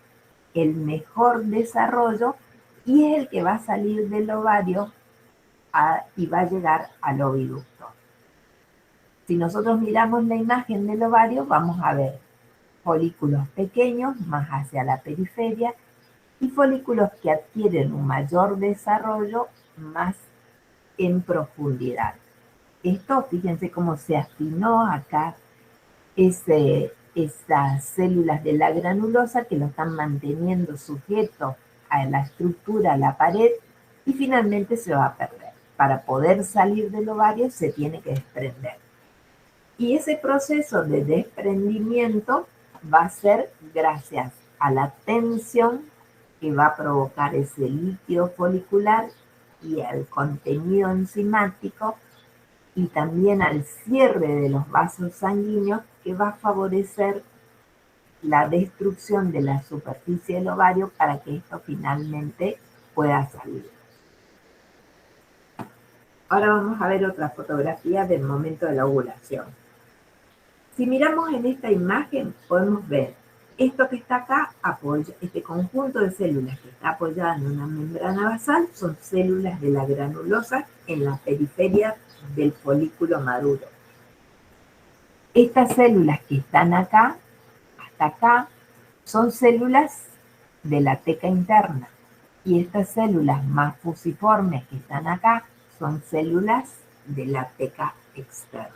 A: el mejor desarrollo y es el que va a salir del ovario y va a llegar al oviducto. Si nosotros miramos la imagen del ovario, vamos a ver folículos pequeños más hacia la periferia y folículos que adquieren un mayor desarrollo más en profundidad. Esto, fíjense cómo se afinó acá esas células de la granulosa que lo están manteniendo sujeto a la estructura, a la pared, y finalmente se va a perder. Para poder salir del ovario se tiene que desprender. Y ese proceso de desprendimiento va a ser gracias a la tensión que va a provocar ese líquido folicular y al contenido enzimático y también al cierre de los vasos sanguíneos que va a favorecer la destrucción de la superficie del ovario para que esto finalmente pueda salir. Ahora vamos a ver otra fotografía del momento de la ovulación. Si miramos en esta imagen, podemos ver esto que está acá, este conjunto de células que está apoyada en una membrana basal, son células de la granulosa en la periferia del folículo maduro. Estas células que están acá, hasta acá, son células de la teca interna. Y estas células más fusiformes que están acá son células de la teca externa.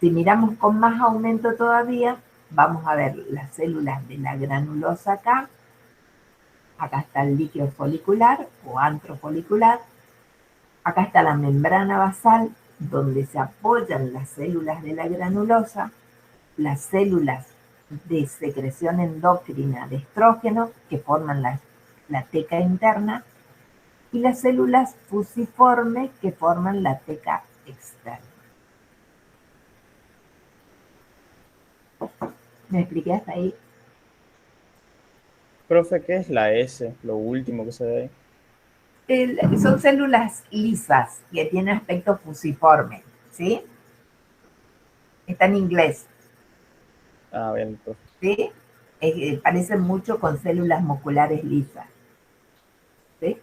A: Si miramos con más aumento todavía, vamos a ver las células de la granulosa acá. Acá está el líquido folicular o antro folicular. Acá está la membrana basal, donde se apoyan las células de la granulosa, las células de secreción endocrina de estrógeno, que forman la teca interna, y las células fusiformes, que forman la teca externa. ¿Me expliqué hasta ahí?
B: Profe, ¿qué es la S? Lo último que se ve ahí.
A: Son células lisas que tienen aspecto fusiforme, ¿sí? Está en inglés,
B: Ah, bien, profe.
A: ¿sí? Parecen mucho con células musculares lisas, ¿sí?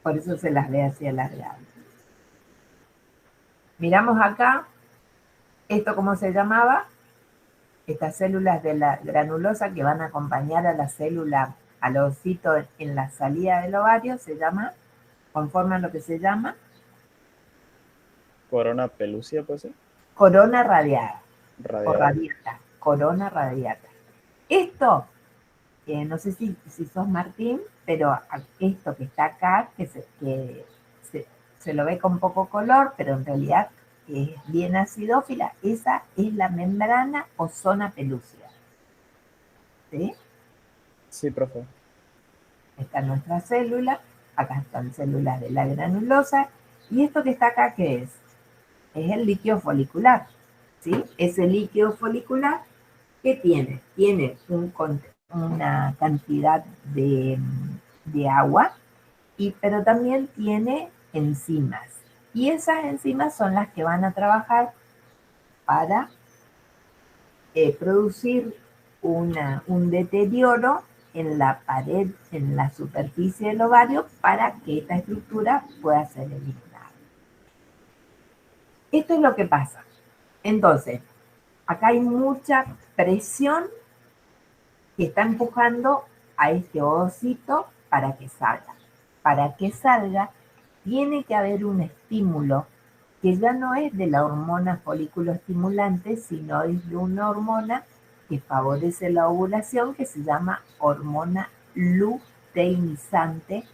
A: Por eso se las ve así alargadas. Miramos acá, ¿esto cómo se llamaba? Estas células de la granulosa que van a acompañar a la célula, al ovocito en la salida del ovario, se llama, conforman lo que se llama
B: Corona pelúcida, puede ser.
A: corona radiada o
B: Radiada.
A: radiata, corona radiata. Esto, no sé si sos Martín, pero esto que está acá, que se lo ve con poco color, pero en realidad es bien acidófila, esa es la membrana o zona pelúcida. ¿Sí?
B: Sí, profe.
A: Está nuestra célula, acá están células de la granulosa, y esto que está acá, ¿qué es? Es el líquido folicular, ¿sí? Ese líquido folicular, ¿qué tiene? Tiene una cantidad de agua, pero también tiene enzimas. Y esas enzimas son las que van a trabajar para producir un deterioro en la pared, en la superficie del ovario, para que esta estructura pueda ser eliminada. Esto es lo que pasa. Entonces, acá hay mucha presión que está empujando a este ovocito para que salga. Para que salga, tiene que haber un estímulo que ya no es de la hormona folículo estimulante, sino es de una hormona que favorece la ovulación, que se llama hormona luteinizante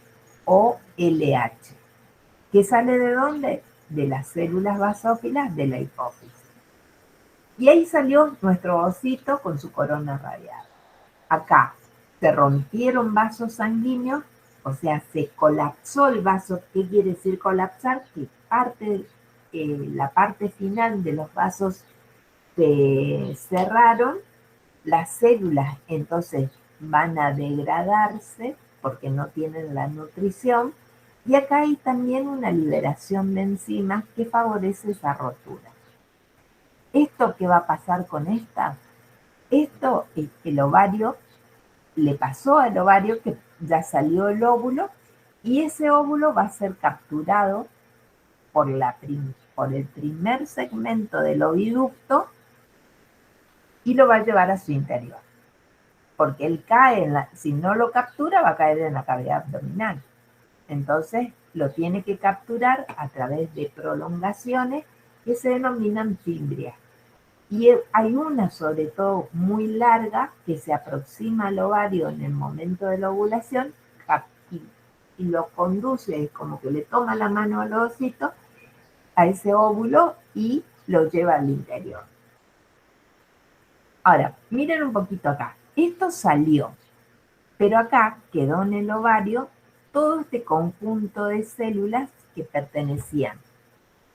A: o LH. ¿Que sale de dónde? De las células basófilas de la hipófisis. Y ahí salió nuestro ovocito con su corona radiada. Acá se rompieron vasos sanguíneos, o sea, se colapsó el vaso. ¿Qué quiere decir colapsar? Que la parte final de los vasos se cerraron, las células entonces van a degradarse porque no tienen la nutrición, y acá hay también una liberación de enzimas que favorece esa rotura. ¿Esto qué va a pasar con esta? Esto es el ovario, le pasó al ovario que ya salió el óvulo, y ese óvulo va a ser capturado por el primer segmento del oviducto y lo va a llevar a su interior. Porque él cae, si no lo captura, va a caer en la cavidad abdominal. Entonces lo tiene que capturar a través de prolongaciones que se denominan fimbrias. Y hay una, sobre todo, muy larga que se aproxima al ovario en el momento de la ovulación y lo conduce, como que le toma la mano al ovocito, a ese óvulo y lo lleva al interior. Ahora, miren un poquito acá. Esto salió, pero acá quedó en el ovario todo este conjunto de células que pertenecían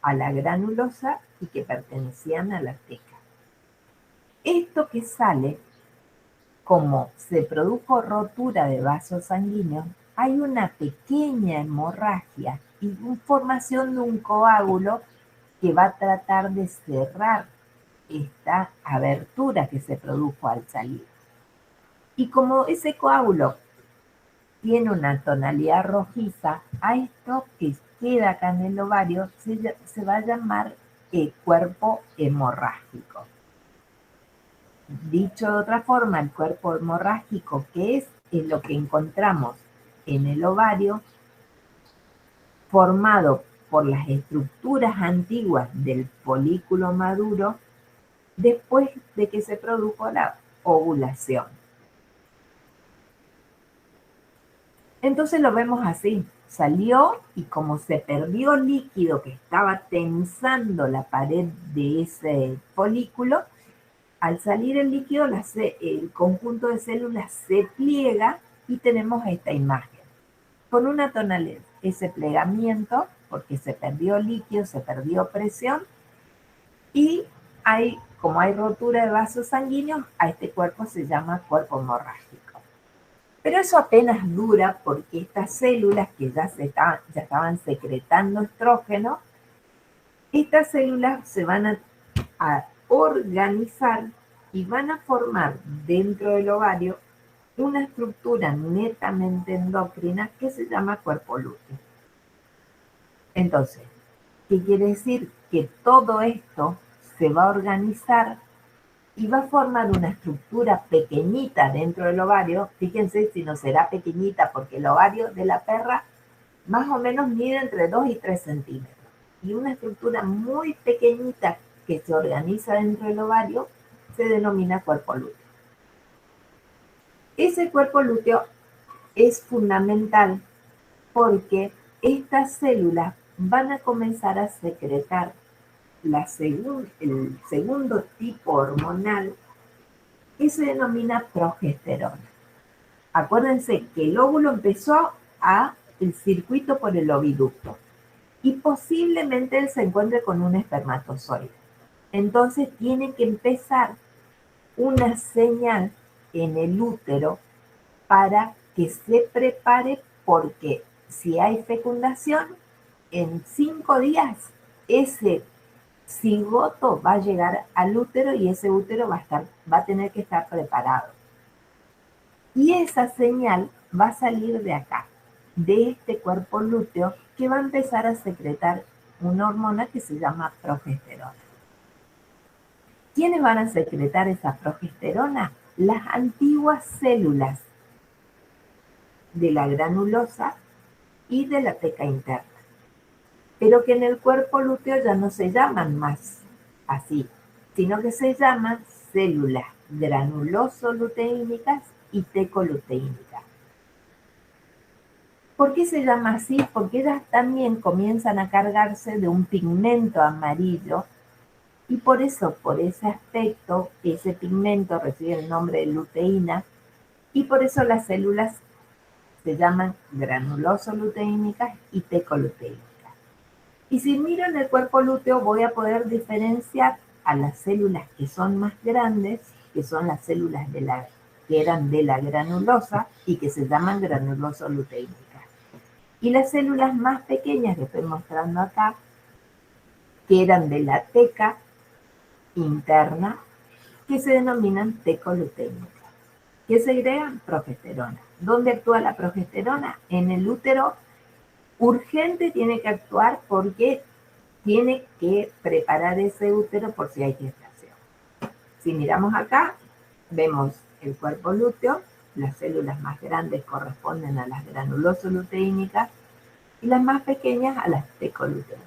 A: a la granulosa y que pertenecían a la teca. Esto que sale, como se produjo rotura de vasos sanguíneos, hay una pequeña hemorragia y formación de un coágulo que va a tratar de cerrar esta abertura que se produjo al salir. Y como ese coágulo tiene una tonalidad rojiza, a esto que queda acá en el ovario se va a llamar cuerpo hemorrágico. Dicho de otra forma, el cuerpo hemorrágico, que es lo que encontramos en el ovario, formado por las estructuras antiguas del folículo maduro después de que se produjo la ovulación. Entonces lo vemos así, salió y como se perdió líquido que estaba tensando la pared de ese folículo, al salir el líquido, el conjunto de células se pliega y tenemos esta imagen. Con una tonalidad, ese plegamiento, porque se perdió líquido, se perdió presión, y como hay rotura de vasos sanguíneos, a este cuerpo se llama cuerpo hemorrágico. Pero eso apenas dura porque estas células que ya estaban secretando estrógeno, estas células se van a organizar y van a formar dentro del ovario una estructura netamente endocrina que se llama cuerpo lúteo. Entonces, ¿qué quiere decir? Que todo esto se va a organizar y va a formar una estructura pequeñita dentro del ovario. Fíjense si no será pequeñita, porque el ovario de la perra más o menos mide entre 2 y 3 centímetros. Y una estructura muy pequeñita que se organiza dentro del ovario se denomina cuerpo lúteo. Ese cuerpo lúteo es fundamental porque estas células van a comenzar a secretar el segundo tipo hormonal que se denomina progesterona. Acuérdense que el óvulo empezó el circuito por el oviducto y posiblemente él se encuentre con un espermatozoide. Entonces tiene que empezar una señal en el útero para que se prepare, porque si hay fecundación, en 5 días ese cigoto va a llegar al útero y ese útero va a tener que estar preparado. Y esa señal va a salir de acá, de este cuerpo lúteo, que va a empezar a secretar una hormona que se llama progesterona. ¿Quiénes van a secretar esa progesterona? Las antiguas células de la granulosa y de la teca interna, pero que en el cuerpo lúteo ya no se llaman más así, sino que se llaman células granuloso-luteínicas y tecoluteínicas. ¿Por qué se llama así? Porque ellas también comienzan a cargarse de un pigmento amarillo y por eso, por ese aspecto, ese pigmento recibe el nombre de luteína y por eso las células se llaman granuloso-luteínicas y tecoluteínicas. Y si miro en el cuerpo lúteo voy a poder diferenciar a las células que son más grandes, que son las células que eran de la granulosa y que se llaman granuloso-luteínicas. Y las células más pequeñas que estoy mostrando acá, que eran de la teca interna, que se denominan tecoluteínicas, que segregan progesterona. ¿Dónde actúa la progesterona? En el útero. Urgente tiene que actuar porque tiene que preparar ese útero por si hay gestación. Si miramos acá, vemos el cuerpo lúteo, las células más grandes corresponden a las granulosoluteínicas y las más pequeñas a las tecoluteínicas.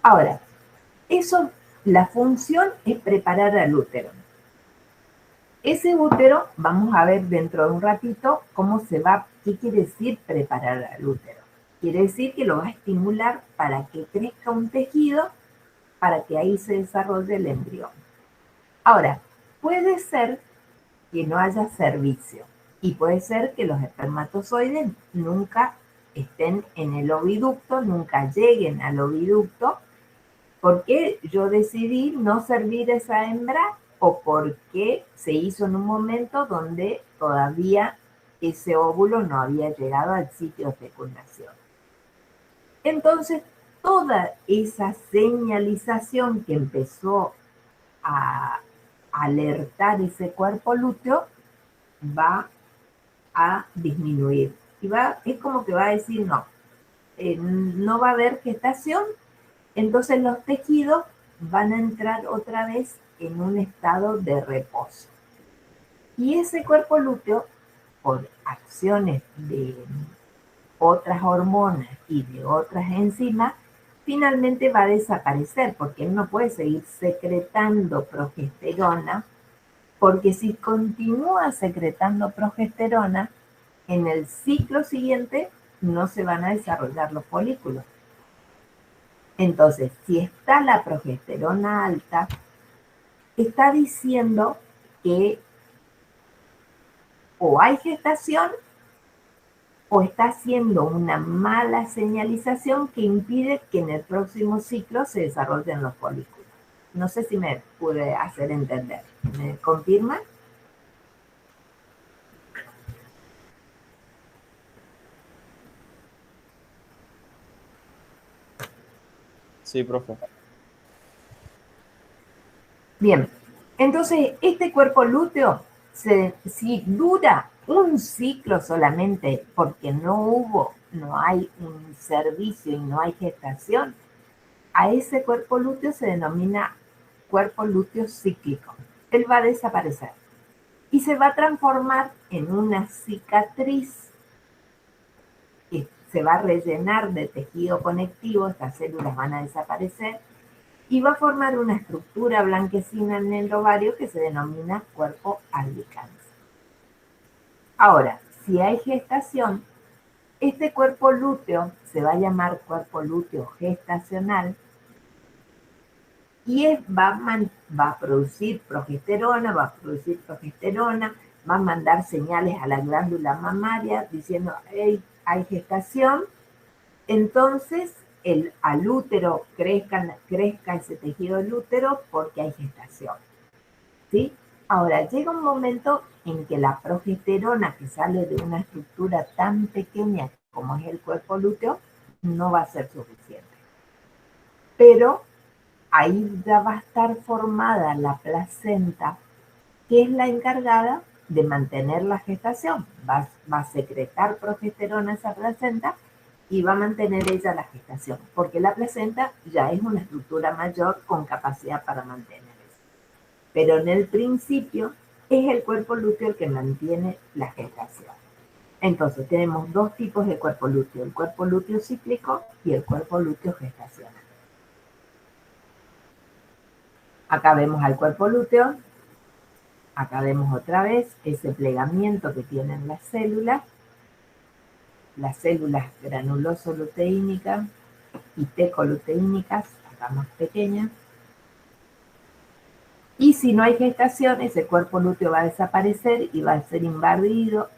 A: Ahora, la función es preparar al útero. Ese útero, vamos a ver dentro de un ratito qué quiere decir preparar al útero. Quiere decir que lo va a estimular para que crezca un tejido, para que ahí se desarrolle el embrión. Ahora, puede ser que no haya cervicio y puede ser que los espermatozoides nunca estén en el oviducto, nunca lleguen al oviducto, porque yo decidí no servir esa hembra o porque se hizo en un momento donde todavía ese óvulo no había llegado al sitio de fecundación. Entonces, toda esa señalización que empezó a alertar ese cuerpo lúteo va a disminuir. Es como que va a decir no, no va a haber gestación, entonces los tejidos van a entrar otra vez en un estado de reposo. Y ese cuerpo lúteo, por acciones de otras hormonas y de otras enzimas, finalmente va a desaparecer porque él no puede seguir secretando progesterona, porque si continúa secretando progesterona, en el ciclo siguiente no se van a desarrollar los folículos. Entonces, si está la progesterona alta, está diciendo que o hay gestación o está haciendo una mala señalización que impide que en el próximo ciclo se desarrollen los folículos. No sé si me pude hacer entender. ¿Me confirman?
B: Sí, profe.
A: Bien, entonces este cuerpo lúteo, si dura un ciclo solamente porque no hay un servicio y no hay gestación, a ese cuerpo lúteo se denomina cuerpo lúteo cíclico. Él va a desaparecer y se va a transformar en una cicatriz que se va a rellenar de tejido conectivo, estas células van a desaparecer y va a formar una estructura blanquecina en el ovario que se denomina cuerpo albicans. Ahora, si hay gestación, este cuerpo lúteo se va a llamar cuerpo lúteo gestacional y va a producir progesterona, va a mandar señales a la glándula mamaria diciendo, hey, hay gestación. Entonces, al útero crezca ese tejido del útero porque hay gestación. ¿Sí? Ahora, llega un momento en que la progesterona que sale de una estructura tan pequeña como es el cuerpo lúteo no va a ser suficiente. Pero ahí ya va a estar formada la placenta, que es la encargada de mantener la gestación. Va a secretar progesterona esa placenta y va a mantener ella la gestación, porque la placenta ya es una estructura mayor con capacidad para mantener eso. Pero en el principio es el cuerpo lúteo el que mantiene la gestación. Entonces tenemos dos tipos de cuerpo lúteo, el cuerpo lúteo cíclico y el cuerpo lúteo gestacional. Acá vemos al cuerpo lúteo, acá vemos otra vez ese plegamiento que tienen las células granulosoluteínicas y tecoluteínicas, acá más pequeñas. Y si no hay gestación, ese cuerpo lúteo va a desaparecer y va a ser invadido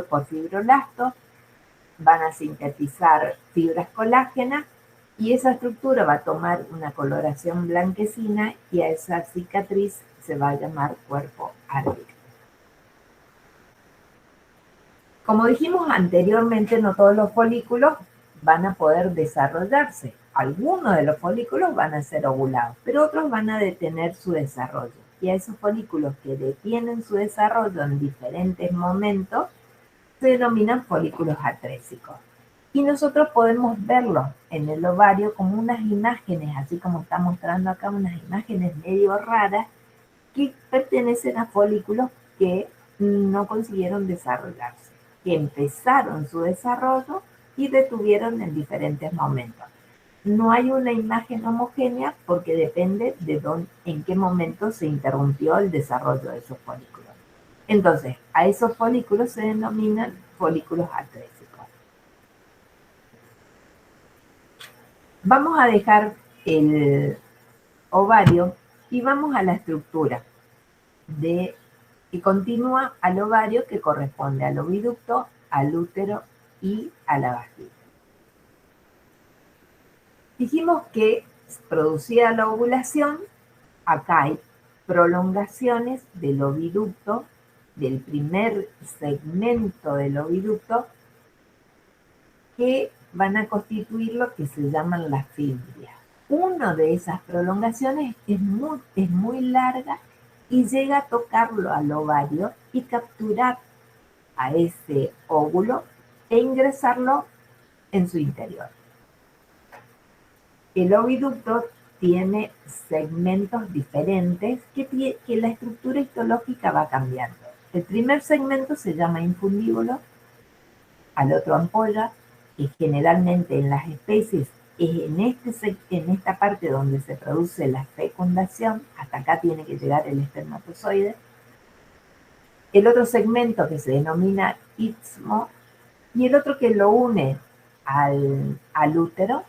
A: por fibroblastos, van a sintetizar fibras colágenas y esa estructura va a tomar una coloración blanquecina y a esa cicatriz se va a llamar cuerpo albicans. Como dijimos anteriormente, no todos los folículos van a poder desarrollarse. Algunos de los folículos van a ser ovulados, pero otros van a detener su desarrollo. Y a esos folículos que detienen su desarrollo en diferentes momentos se denominan folículos atrésicos. Y nosotros podemos verlo en el ovario como unas imágenes, así como está mostrando acá, unas imágenes medio raras que pertenecen a folículos que no consiguieron desarrollarse, que empezaron su desarrollo y detuvieron en diferentes momentos. No hay una imagen homogénea porque depende de en qué momento se interrumpió el desarrollo de esos folículos. Entonces, a esos folículos se denominan folículos atrésicos. Vamos a dejar el ovario y vamos a la estructura que continúa al ovario, que corresponde al oviducto, al útero y a la vagina. Dijimos que producida la ovulación, acá hay prolongaciones del oviducto, del primer segmento del oviducto, que van a constituir lo que se llaman las fimbrias. Una de esas prolongaciones es muy larga y llega a tocarlo al ovario y capturar a ese óvulo e ingresarlo en su interior. El oviducto tiene segmentos diferentes que la estructura histológica va cambiando. El primer segmento se llama infundíbulo, al otro ampolla, y generalmente en las especies es en esta parte donde se produce la fecundación. Hasta acá tiene que llegar el espermatozoide. El otro segmento que se denomina istmo, y el otro que lo une al útero,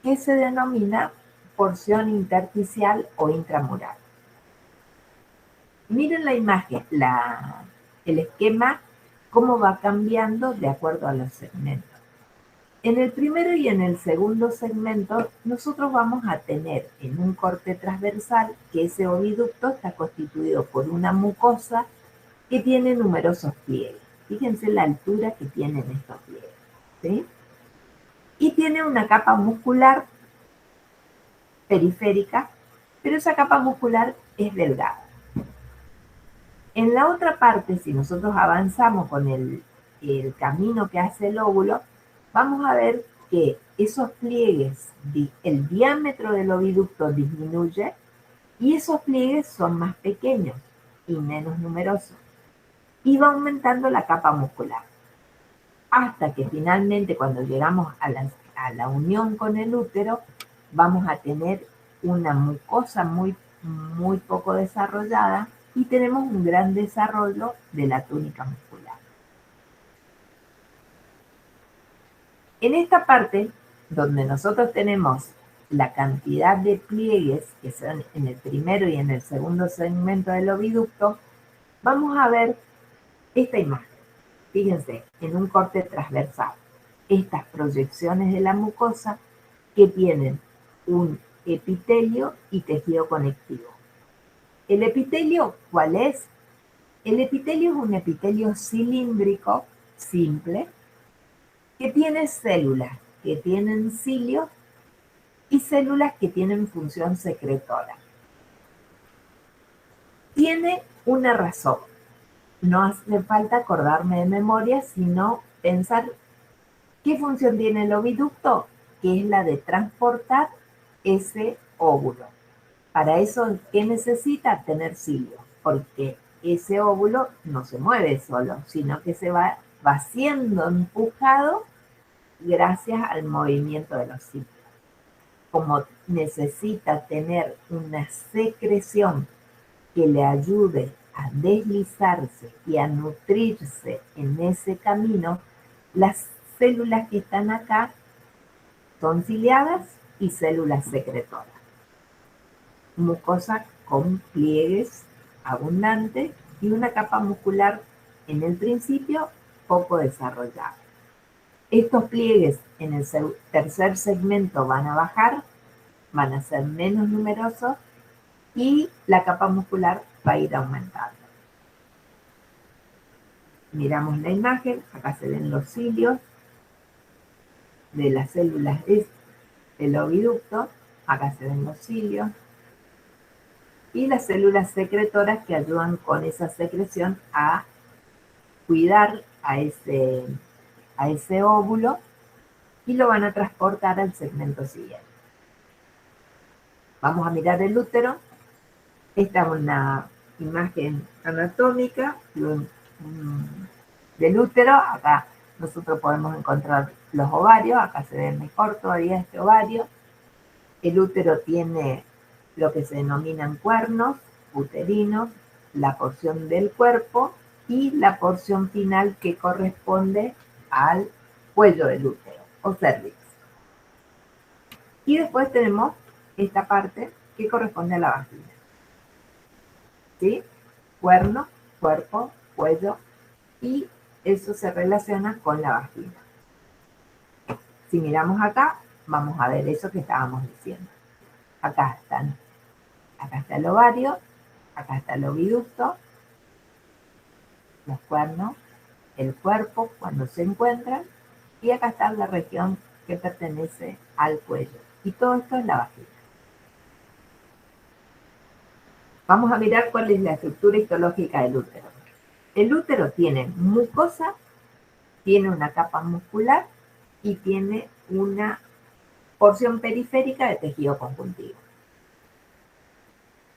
A: que se denomina porción intersticial o intramural. Miren la imagen, el esquema, cómo va cambiando de acuerdo a los segmentos. En el primero y en el segundo segmento, nosotros vamos a tener en un corte transversal que ese oviducto está constituido por una mucosa que tiene numerosos pliegues. Fíjense la altura que tienen estos pliegues, ¿sí? Y tiene una capa muscular periférica, pero esa capa muscular es delgada. En la otra parte, si nosotros avanzamos con el camino que hace el óvulo, vamos a ver que esos pliegues, el diámetro del oviducto disminuye y esos pliegues son más pequeños y menos numerosos. Y va aumentando la capa muscular. Hasta que finalmente, cuando llegamos a la unión con el útero, vamos a tener una mucosa muy poco desarrollada y tenemos un gran desarrollo de la túnica muscular. En esta parte, donde nosotros tenemos la cantidad de pliegues que son en el primero y en el segundo segmento del oviducto, vamos a ver esta imagen. Fíjense, en un corte transversal, estas proyecciones de la mucosa que tienen un epitelio y tejido conectivo. ¿El epitelio cuál es? El epitelio es un epitelio cilíndrico, simple, que tiene células que tienen cilios y células que tienen función secretora. Tiene una razón. No hace falta acordarme de memoria, sino pensar qué función tiene el oviducto, que es la de transportar ese óvulo. Para eso, ¿qué necesita? Tener cilios, porque ese óvulo no se mueve solo, sino que se va siendo empujado gracias al movimiento de los cilios. Como necesita tener una secreción que le ayude a deslizarse y a nutrirse en ese camino, las células que están acá son ciliadas y células secretoras. Mucosa con pliegues abundantes y una capa muscular en el principio poco desarrollada. Estos pliegues en el tercer segmento van a bajar, van a ser menos numerosos y la capa muscular va a ir aumentando. Miramos la imagen, acá se ven los cilios de las células del oviducto, acá se ven los cilios, y las células secretoras que ayudan con esa secreción a cuidar a ese óvulo y lo van a transportar al segmento siguiente. Vamos a mirar el útero. Esta es una imagen anatómica del útero. Acá nosotros podemos encontrar los ovarios. Acá se ve mejor todavía este ovario. El útero tiene lo que se denominan cuernos uterinos, la porción del cuerpo y la porción final que corresponde al cuello del útero o cervix. Y después tenemos esta parte que corresponde a la vagina. ¿Sí? Cuerno, cuerpo, cuello, y eso se relaciona con la vagina. Si miramos acá, vamos a ver eso que estábamos diciendo. Acá está el ovario, acá está el oviducto, los cuernos, el cuerpo cuando se encuentran, y acá está la región que pertenece al cuello. Y todo esto es la vagina. Vamos a mirar cuál es la estructura histológica del útero. El útero tiene mucosa, tiene una capa muscular y tiene una porción periférica de tejido conjuntivo.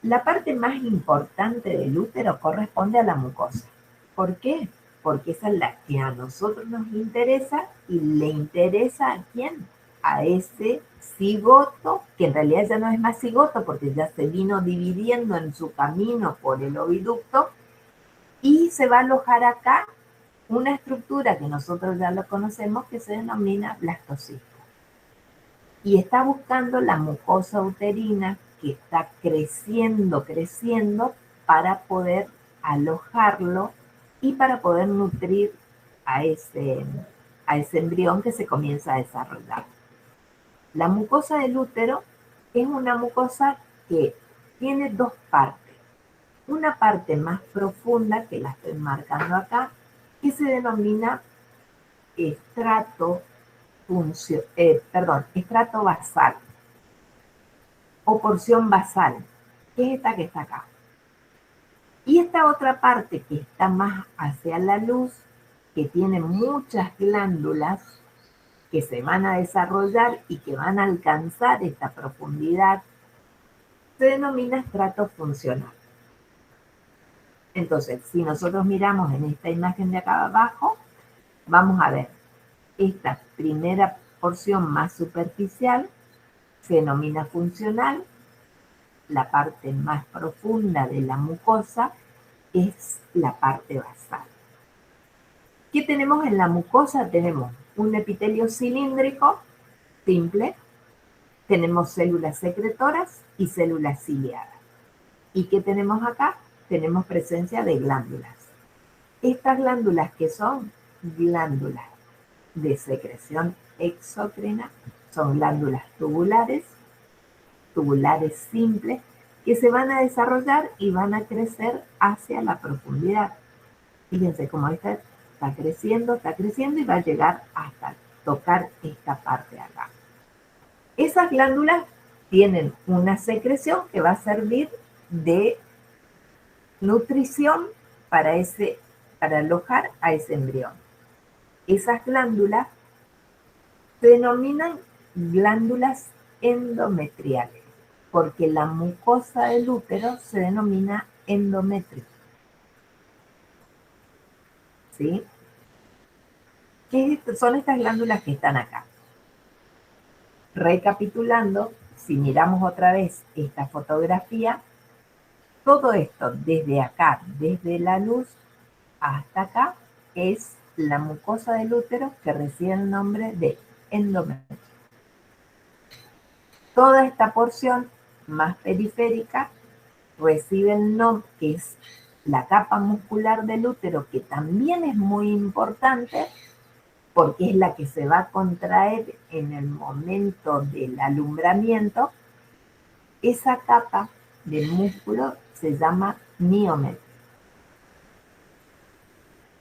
A: La parte más importante del útero corresponde a la mucosa. ¿Por qué? Porque esa es la que a nosotros nos interesa y le interesa ¿a quién? A ese cigoto, que en realidad ya no es más cigoto porque ya se vino dividiendo en su camino por el oviducto y se va a alojar acá una estructura que nosotros ya lo conocemos que se denomina blastocisto. Y está buscando la mucosa uterina que está creciendo para poder alojarlo y para poder nutrir a ese embrión que se comienza a desarrollar. La mucosa del útero es una mucosa que tiene dos partes. Una parte más profunda, que la estoy marcando acá, que se denomina estrato basal o porción basal, que es esta que está acá. Y esta otra parte que está más hacia la luz, que tiene muchas glándulas que se van a desarrollar y que van a alcanzar esta profundidad, se denomina estrato funcional. Entonces, si nosotros miramos en esta imagen de acá abajo, vamos a ver esta primera porción más superficial, se denomina funcional. La parte más profunda de la mucosa es la parte basal. ¿Qué tenemos en la mucosa? Tenemos un epitelio cilíndrico, simple, tenemos células secretoras y células ciliadas. ¿Y qué tenemos acá? Tenemos presencia de glándulas. Estas glándulas, que son glándulas de secreción exócrina, son glándulas tubulares simples, que se van a desarrollar y van a crecer hacia la profundidad. Fíjense cómo esta está creciendo y va a llegar hasta tocar esta parte de acá. Esas glándulas tienen una secreción que va a servir de nutrición para alojar a ese embrión. Esas glándulas se denominan glándulas endometriales, porque la mucosa del útero se denomina endometrio. ¿Sí? ¿Qué son estas glándulas que están acá? Recapitulando, si miramos otra vez esta fotografía, todo esto desde acá, desde la luz hasta acá, es la mucosa del útero que recibe el nombre de endometrio. Toda esta porción más periférica recibe el nombre, que es la capa muscular del útero, que también es muy importante porque es la que se va a contraer en el momento del alumbramiento. Esa capa del músculo se llama miometrio.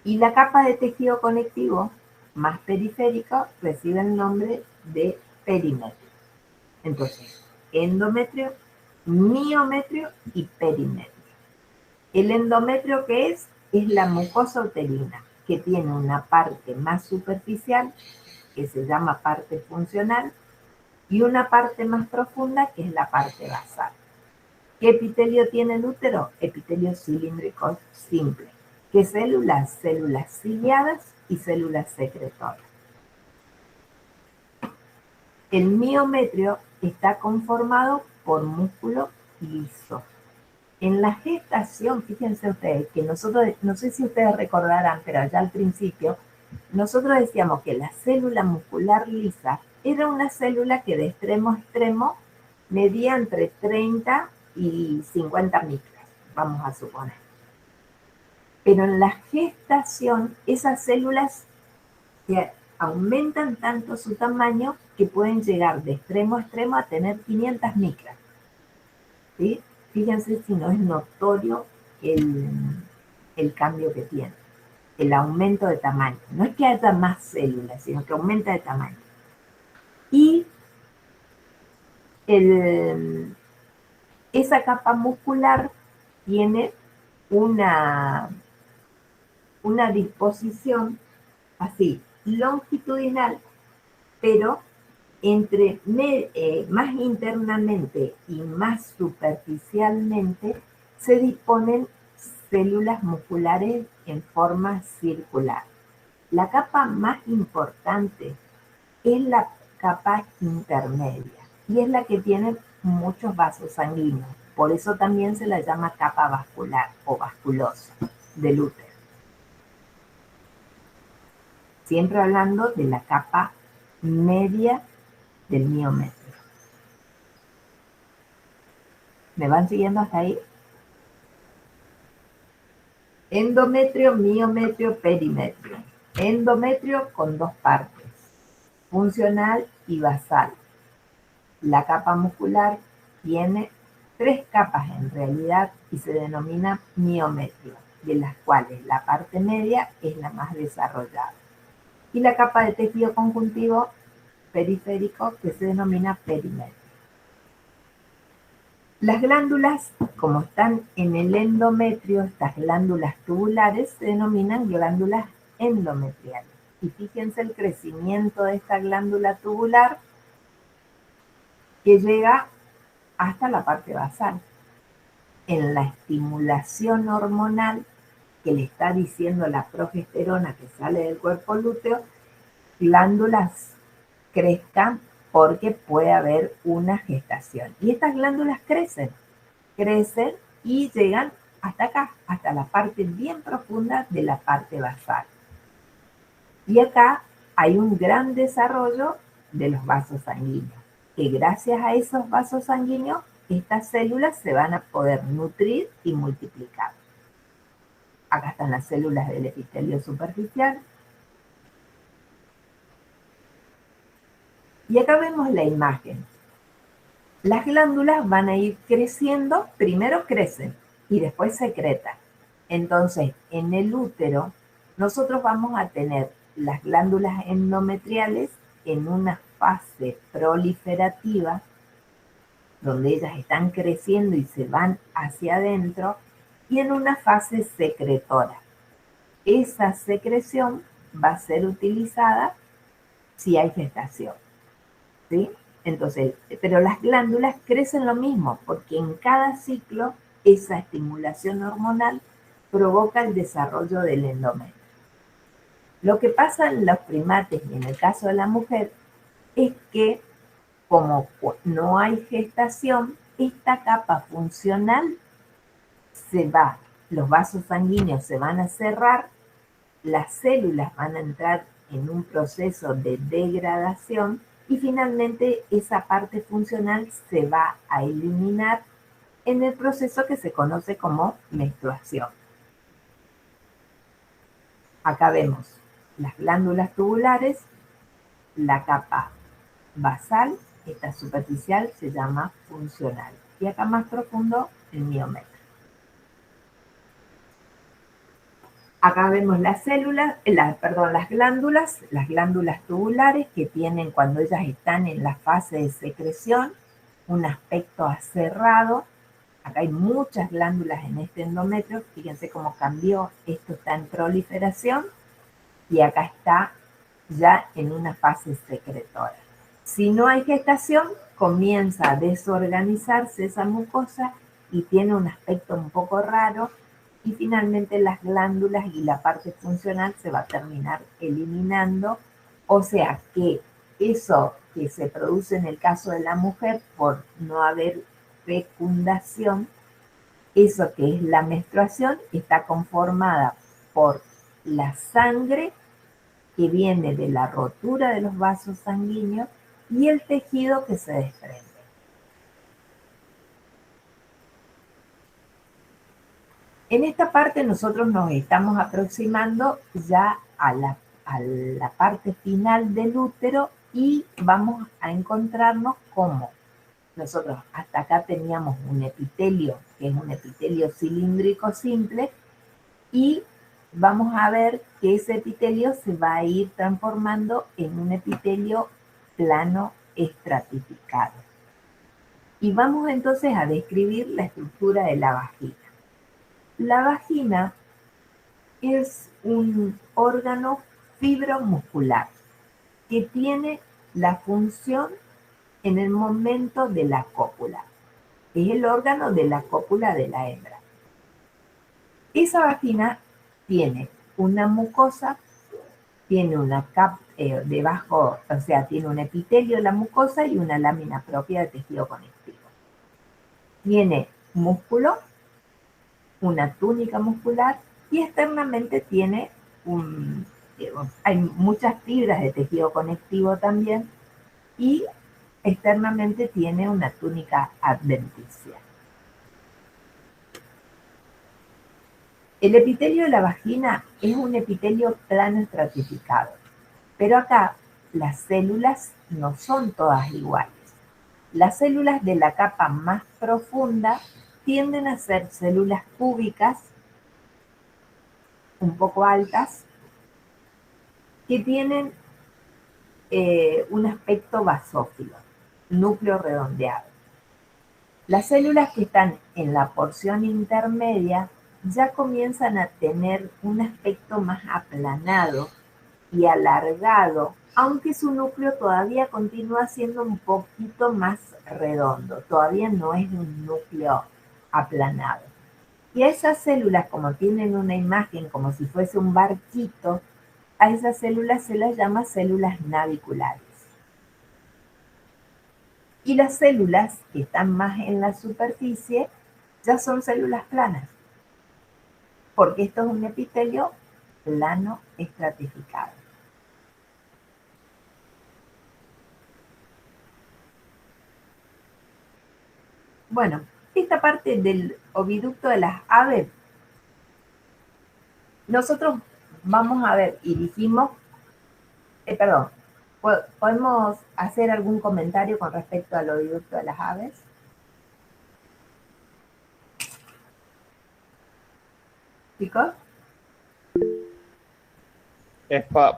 A: Y la capa de tejido conectivo más periférico recibe el nombre de perimetrio. Entonces, endometrio, miometrio y perimetrio. El endometrio, ¿qué es? Es la mucosa uterina, que tiene una parte más superficial que se llama parte funcional, y una parte más profunda, que es la parte basal. ¿Qué epitelio tiene el útero? Epitelio cilíndrico simple. ¿Qué células? Células ciliadas y células secretoras. El miometrio está conformado por músculo liso. En la gestación, fíjense ustedes, que nosotros, no sé si ustedes recordarán, pero allá al principio, nosotros decíamos que la célula muscular lisa era una célula que de extremo a extremo medía entre 30 y 50 micras, vamos a suponer. Pero en la gestación, esas células se aumentan tanto su tamaño que pueden llegar de extremo a extremo a tener 500 micras. ¿Sí? Fíjense si no es notorio el cambio que tiene, el aumento de tamaño. No es que haya más células, sino que aumenta de tamaño. Y esa capa muscular tiene una disposición así, longitudinal, pero más internamente y más superficialmente se disponen células musculares en forma circular. La capa más importante es la capa intermedia y es la que tiene muchos vasos sanguíneos. Por eso también se la llama capa vascular o vasculosa del útero. Siempre hablando de la capa media del miometrio. ¿Me van siguiendo hasta ahí? Endometrio, miometrio, perimetrio. Endometrio con dos partes, funcional y basal. La capa muscular tiene 3 capas en realidad y se denomina miometrio, de las cuales la parte media es la más desarrollada. Y la capa de tejido conjuntivo periférico, que se denomina perimetrio. Las glándulas, como están en el endometrio, estas glándulas tubulares se denominan glándulas endometriales. Y fíjense el crecimiento de esta glándula tubular que llega hasta la parte basal. En la estimulación hormonal que le está diciendo la progesterona que sale del cuerpo lúteo, glándulas crezcan porque puede haber una gestación. Y estas glándulas crecen y llegan hasta acá, hasta la parte bien profunda de la parte basal. Y acá hay un gran desarrollo de los vasos sanguíneos, que gracias a esos vasos sanguíneos, estas células se van a poder nutrir y multiplicar. Acá están las células del epitelio superficial. Y acá vemos la imagen. Las glándulas van a ir creciendo, primero crecen y después secretan. Entonces, en el útero, nosotros vamos a tener las glándulas endometriales en una fase proliferativa, donde ellas están creciendo y se van hacia adentro, y en una fase secretora. Esa secreción va a ser utilizada si hay gestación. ¿Sí? Entonces, pero las glándulas crecen lo mismo, porque en cada ciclo esa estimulación hormonal provoca el desarrollo del endometrio. Lo que pasa en los primates y en el caso de la mujer es que como no hay gestación, esta capa funcional se va, los vasos sanguíneos se van a cerrar, las células van a entrar en un proceso de degradación y finalmente esa parte funcional se va a eliminar en el proceso que se conoce como menstruación. Acá vemos las glándulas tubulares, la capa basal, esta superficial se llama funcional, y acá más profundo el miometrio. Acá vemos las células, las glándulas tubulares que tienen, cuando ellas están en la fase de secreción, un aspecto aserrado. Acá hay muchas glándulas en este endometrio, fíjense cómo cambió, esto está en proliferación y acá está ya en una fase secretora. Si no hay gestación, comienza a desorganizarse esa mucosa y tiene un aspecto un poco raro y finalmente las glándulas y la parte funcional se va a terminar eliminando. O sea que eso que se produce en el caso de la mujer por no haber fecundación, eso que es la menstruación, está conformada por la sangre que viene de la rotura de los vasos sanguíneos y el tejido que se desprende. En esta parte nosotros nos estamos aproximando ya a la parte final del útero y vamos a encontrarnos como nosotros hasta acá teníamos un epitelio, que es un epitelio cilíndrico simple, y vamos a ver que ese epitelio se va a ir transformando en un epitelio plano estratificado. Y vamos entonces a describir la estructura de la vagina. La vagina es un órgano fibromuscular que tiene la función en el momento de la cópula. Es el órgano de la cópula de la hembra. Esa vagina tiene una mucosa, tiene una capa debajo, o sea, tiene un epitelio de la mucosa y una lámina propia de tejido conectivo. Tiene músculo, una túnica muscular y externamente tiene hay muchas fibras de tejido conectivo también y externamente tiene una túnica adventicia. El epitelio de la vagina es un epitelio plano estratificado, pero acá las células no son todas iguales. Las células de la capa más profunda tienden a ser células cúbicas, un poco altas, que tienen un aspecto basófilo, núcleo redondeado. Las células que están en la porción intermedia ya comienzan a tener un aspecto más aplanado y alargado, aunque su núcleo todavía continúa siendo un poquito más redondo, todavía no es un núcleo aplanado. Y a esas células, como tienen una imagen como si fuese un barquito, a esas células se las llama células naviculares. Y las células que están más en la superficie ya son células planas, porque esto es un epitelio plano estratificado. Bueno, esta parte del oviducto de las aves, nosotros vamos a ver y dijimos, ¿podemos hacer algún comentario con respecto al oviducto de las aves? ¿Chicos?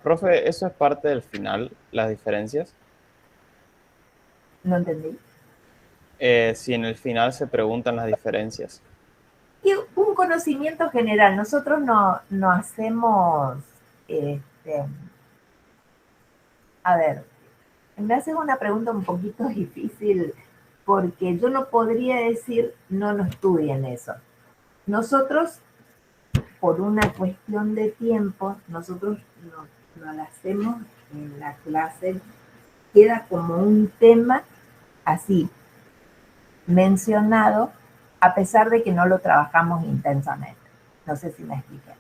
B: Profe, ¿eso es parte del final, las diferencias?
A: No entendí.
B: Si en el final se preguntan las diferencias.
A: Y un conocimiento general. Nosotros no hacemos, a ver, me haces una pregunta un poquito difícil porque yo no podría decir no estudien eso. Nosotros, por una cuestión de tiempo, nosotros no lo hacemos en la clase, queda como un tema así mencionado, a pesar de que no lo trabajamos intensamente. No sé si me expliqué.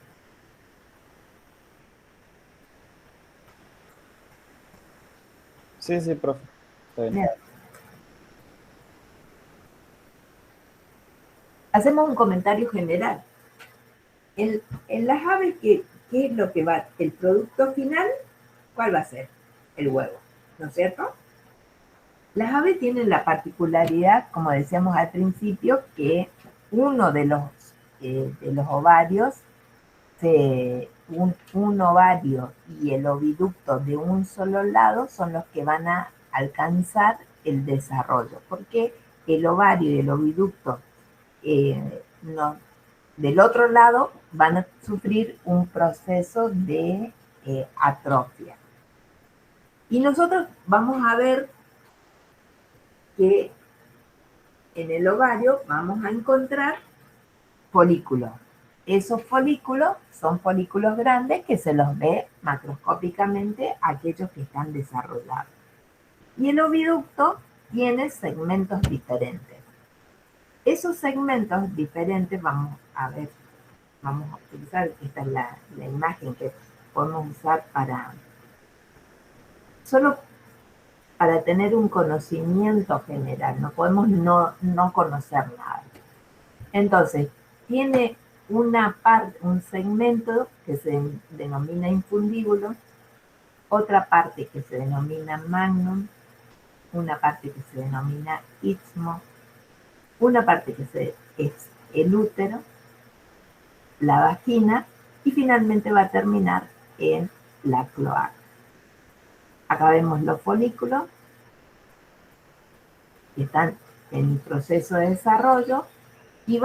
B: Sí, profe. Está bien.
A: Bien. Hacemos un comentario general. En las aves, ¿qué es lo que va? El producto final, ¿cuál va a ser? El huevo, ¿no es cierto? Las aves tienen la particularidad, como decíamos al principio, que uno de los ovarios, un ovario y el oviducto de un solo lado son los que van a alcanzar el desarrollo, porque el ovario y el oviducto del otro lado van a sufrir un proceso de atrofia. Y nosotros vamos a ver que en el ovario vamos a encontrar folículos. Esos folículos son folículos grandes que se los ve macroscópicamente aquellos que están desarrollados. Y el oviducto tiene segmentos diferentes. Esos segmentos diferentes, vamos a ver, vamos a utilizar, esta es la imagen que podemos usar solo para tener un conocimiento general, no podemos no conocer nada. Entonces, tiene una parte, un segmento que se denomina infundíbulo, otra parte que se denomina magnum, una parte que se denomina istmo, una parte que es el útero, la vagina y finalmente va a terminar en la cloaca. Acá vemos los folículos que están en proceso de desarrollo y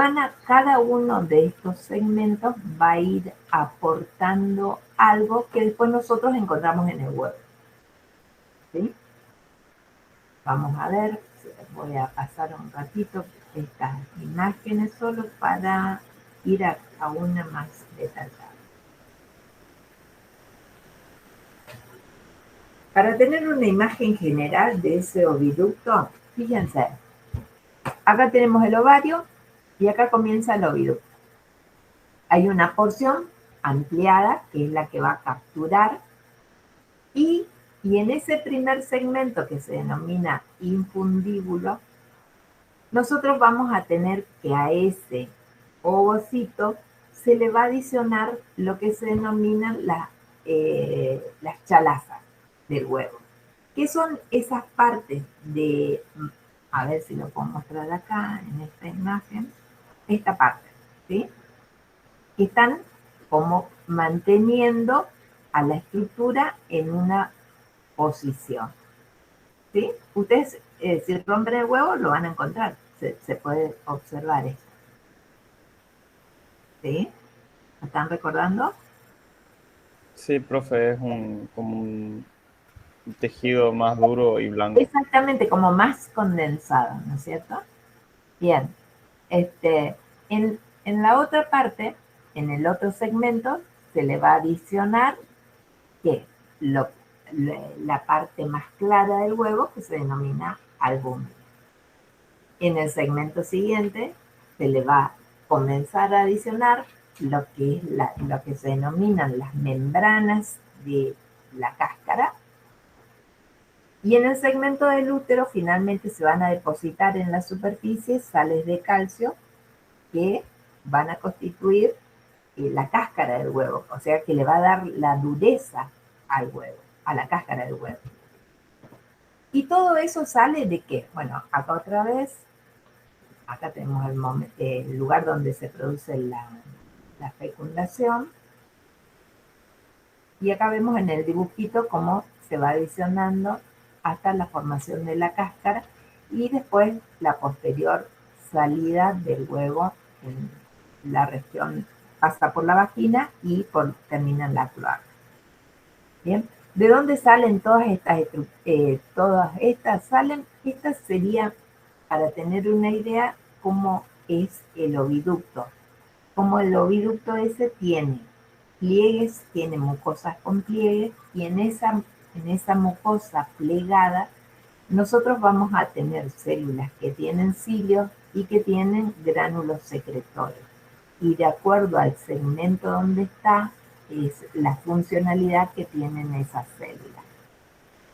A: cada uno de estos segmentos va a ir aportando algo que después nosotros encontramos en el huevo. ¿Sí? Vamos a ver, voy a pasar un ratito estas imágenes solo para ir a una más detallada. Para tener una imagen general de ese oviducto, fíjense, acá tenemos el ovario y acá comienza el oviducto. Hay una porción ampliada que es la que va a capturar y en ese primer segmento que se denomina infundíbulo, nosotros vamos a tener que a ese ovocito se le va a adicionar lo que se denominan las chalazas del huevo, que son esas partes de, a ver si lo puedo mostrar acá en esta imagen, esta parte, ¿sí? Que están como manteniendo a la estructura en una posición, ¿sí? Ustedes, si rompen el huevo, lo van a encontrar, se puede observar esto, ¿sí? ¿Lo están recordando?
B: Sí, profe, es como un tejido más duro y blanco.
A: Exactamente, como más condensado, ¿no es cierto? Bien, en la otra parte, en el otro segmento, se le va a adicionar que la parte más clara del huevo, que se denomina albúmina. En el segmento siguiente, se le va a comenzar a adicionar lo que se denominan las membranas de la cáscara. Y en el segmento del útero finalmente se van a depositar en la superficie sales de calcio que van a constituir la cáscara del huevo, o sea que le va a dar la dureza al huevo, a la cáscara del huevo. Y todo eso sale de qué? Bueno, acá otra vez, acá tenemos el lugar donde se produce la fecundación. Y acá vemos en el dibujito cómo se va adicionando hasta la formación de la cáscara y después la posterior salida del huevo en la región, pasa por la vagina y termina en la cloaca. Bien, ¿de dónde salen todas estas? Estas serían, para tener una idea, cómo es el oviducto. Como el oviducto ese tiene pliegues, tiene mucosas con pliegues, y en esa mucosa plegada nosotros vamos a tener células que tienen cilios y que tienen gránulos secretorios. Y de acuerdo al segmento donde está, es la funcionalidad que tienen esas células.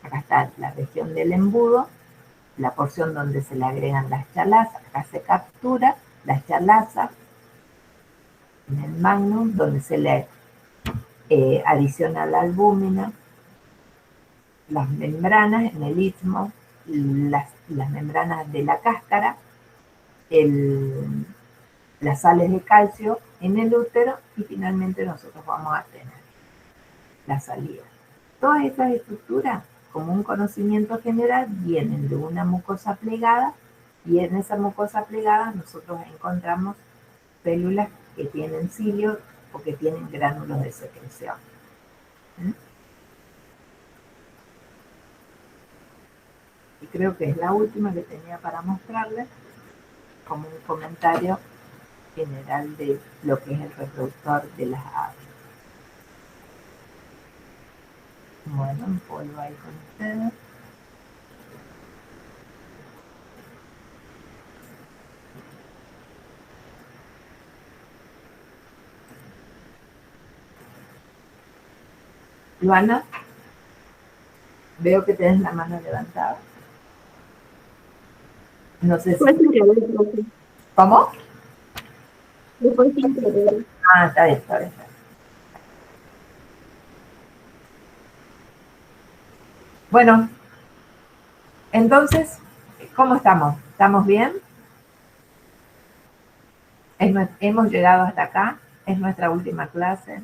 A: Acá está la región del embudo, la porción donde se le agregan las chalazas, acá se captura las chalazas, en el magnum, donde se le adiciona la albúmina, las membranas en el istmo, las membranas de la cáscara, las sales de calcio en el útero y finalmente nosotros vamos a tener la salida. Todas estas estructuras, como un conocimiento general, vienen de una mucosa plegada y en esa mucosa plegada nosotros encontramos células que tienen cilios o que tienen gránulos de secreción. creo que es la última que tenía para mostrarles, como un comentario general de lo que es el reproductor de las aves. Bueno, vuelvo ahí con ustedes. Luana, veo que tienes la mano levantada. No sé si...
E: Fue sin querer, profe.
A: ¿Cómo?
E: Fue sin querer.
A: Ah, está bien, está bien. Bueno, entonces, ¿cómo estamos? ¿Estamos bien? Hemos llegado hasta acá. Es nuestra última clase.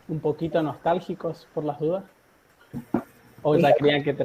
G: Un poquito nostálgicos por las dudas. O ya creían que terminó.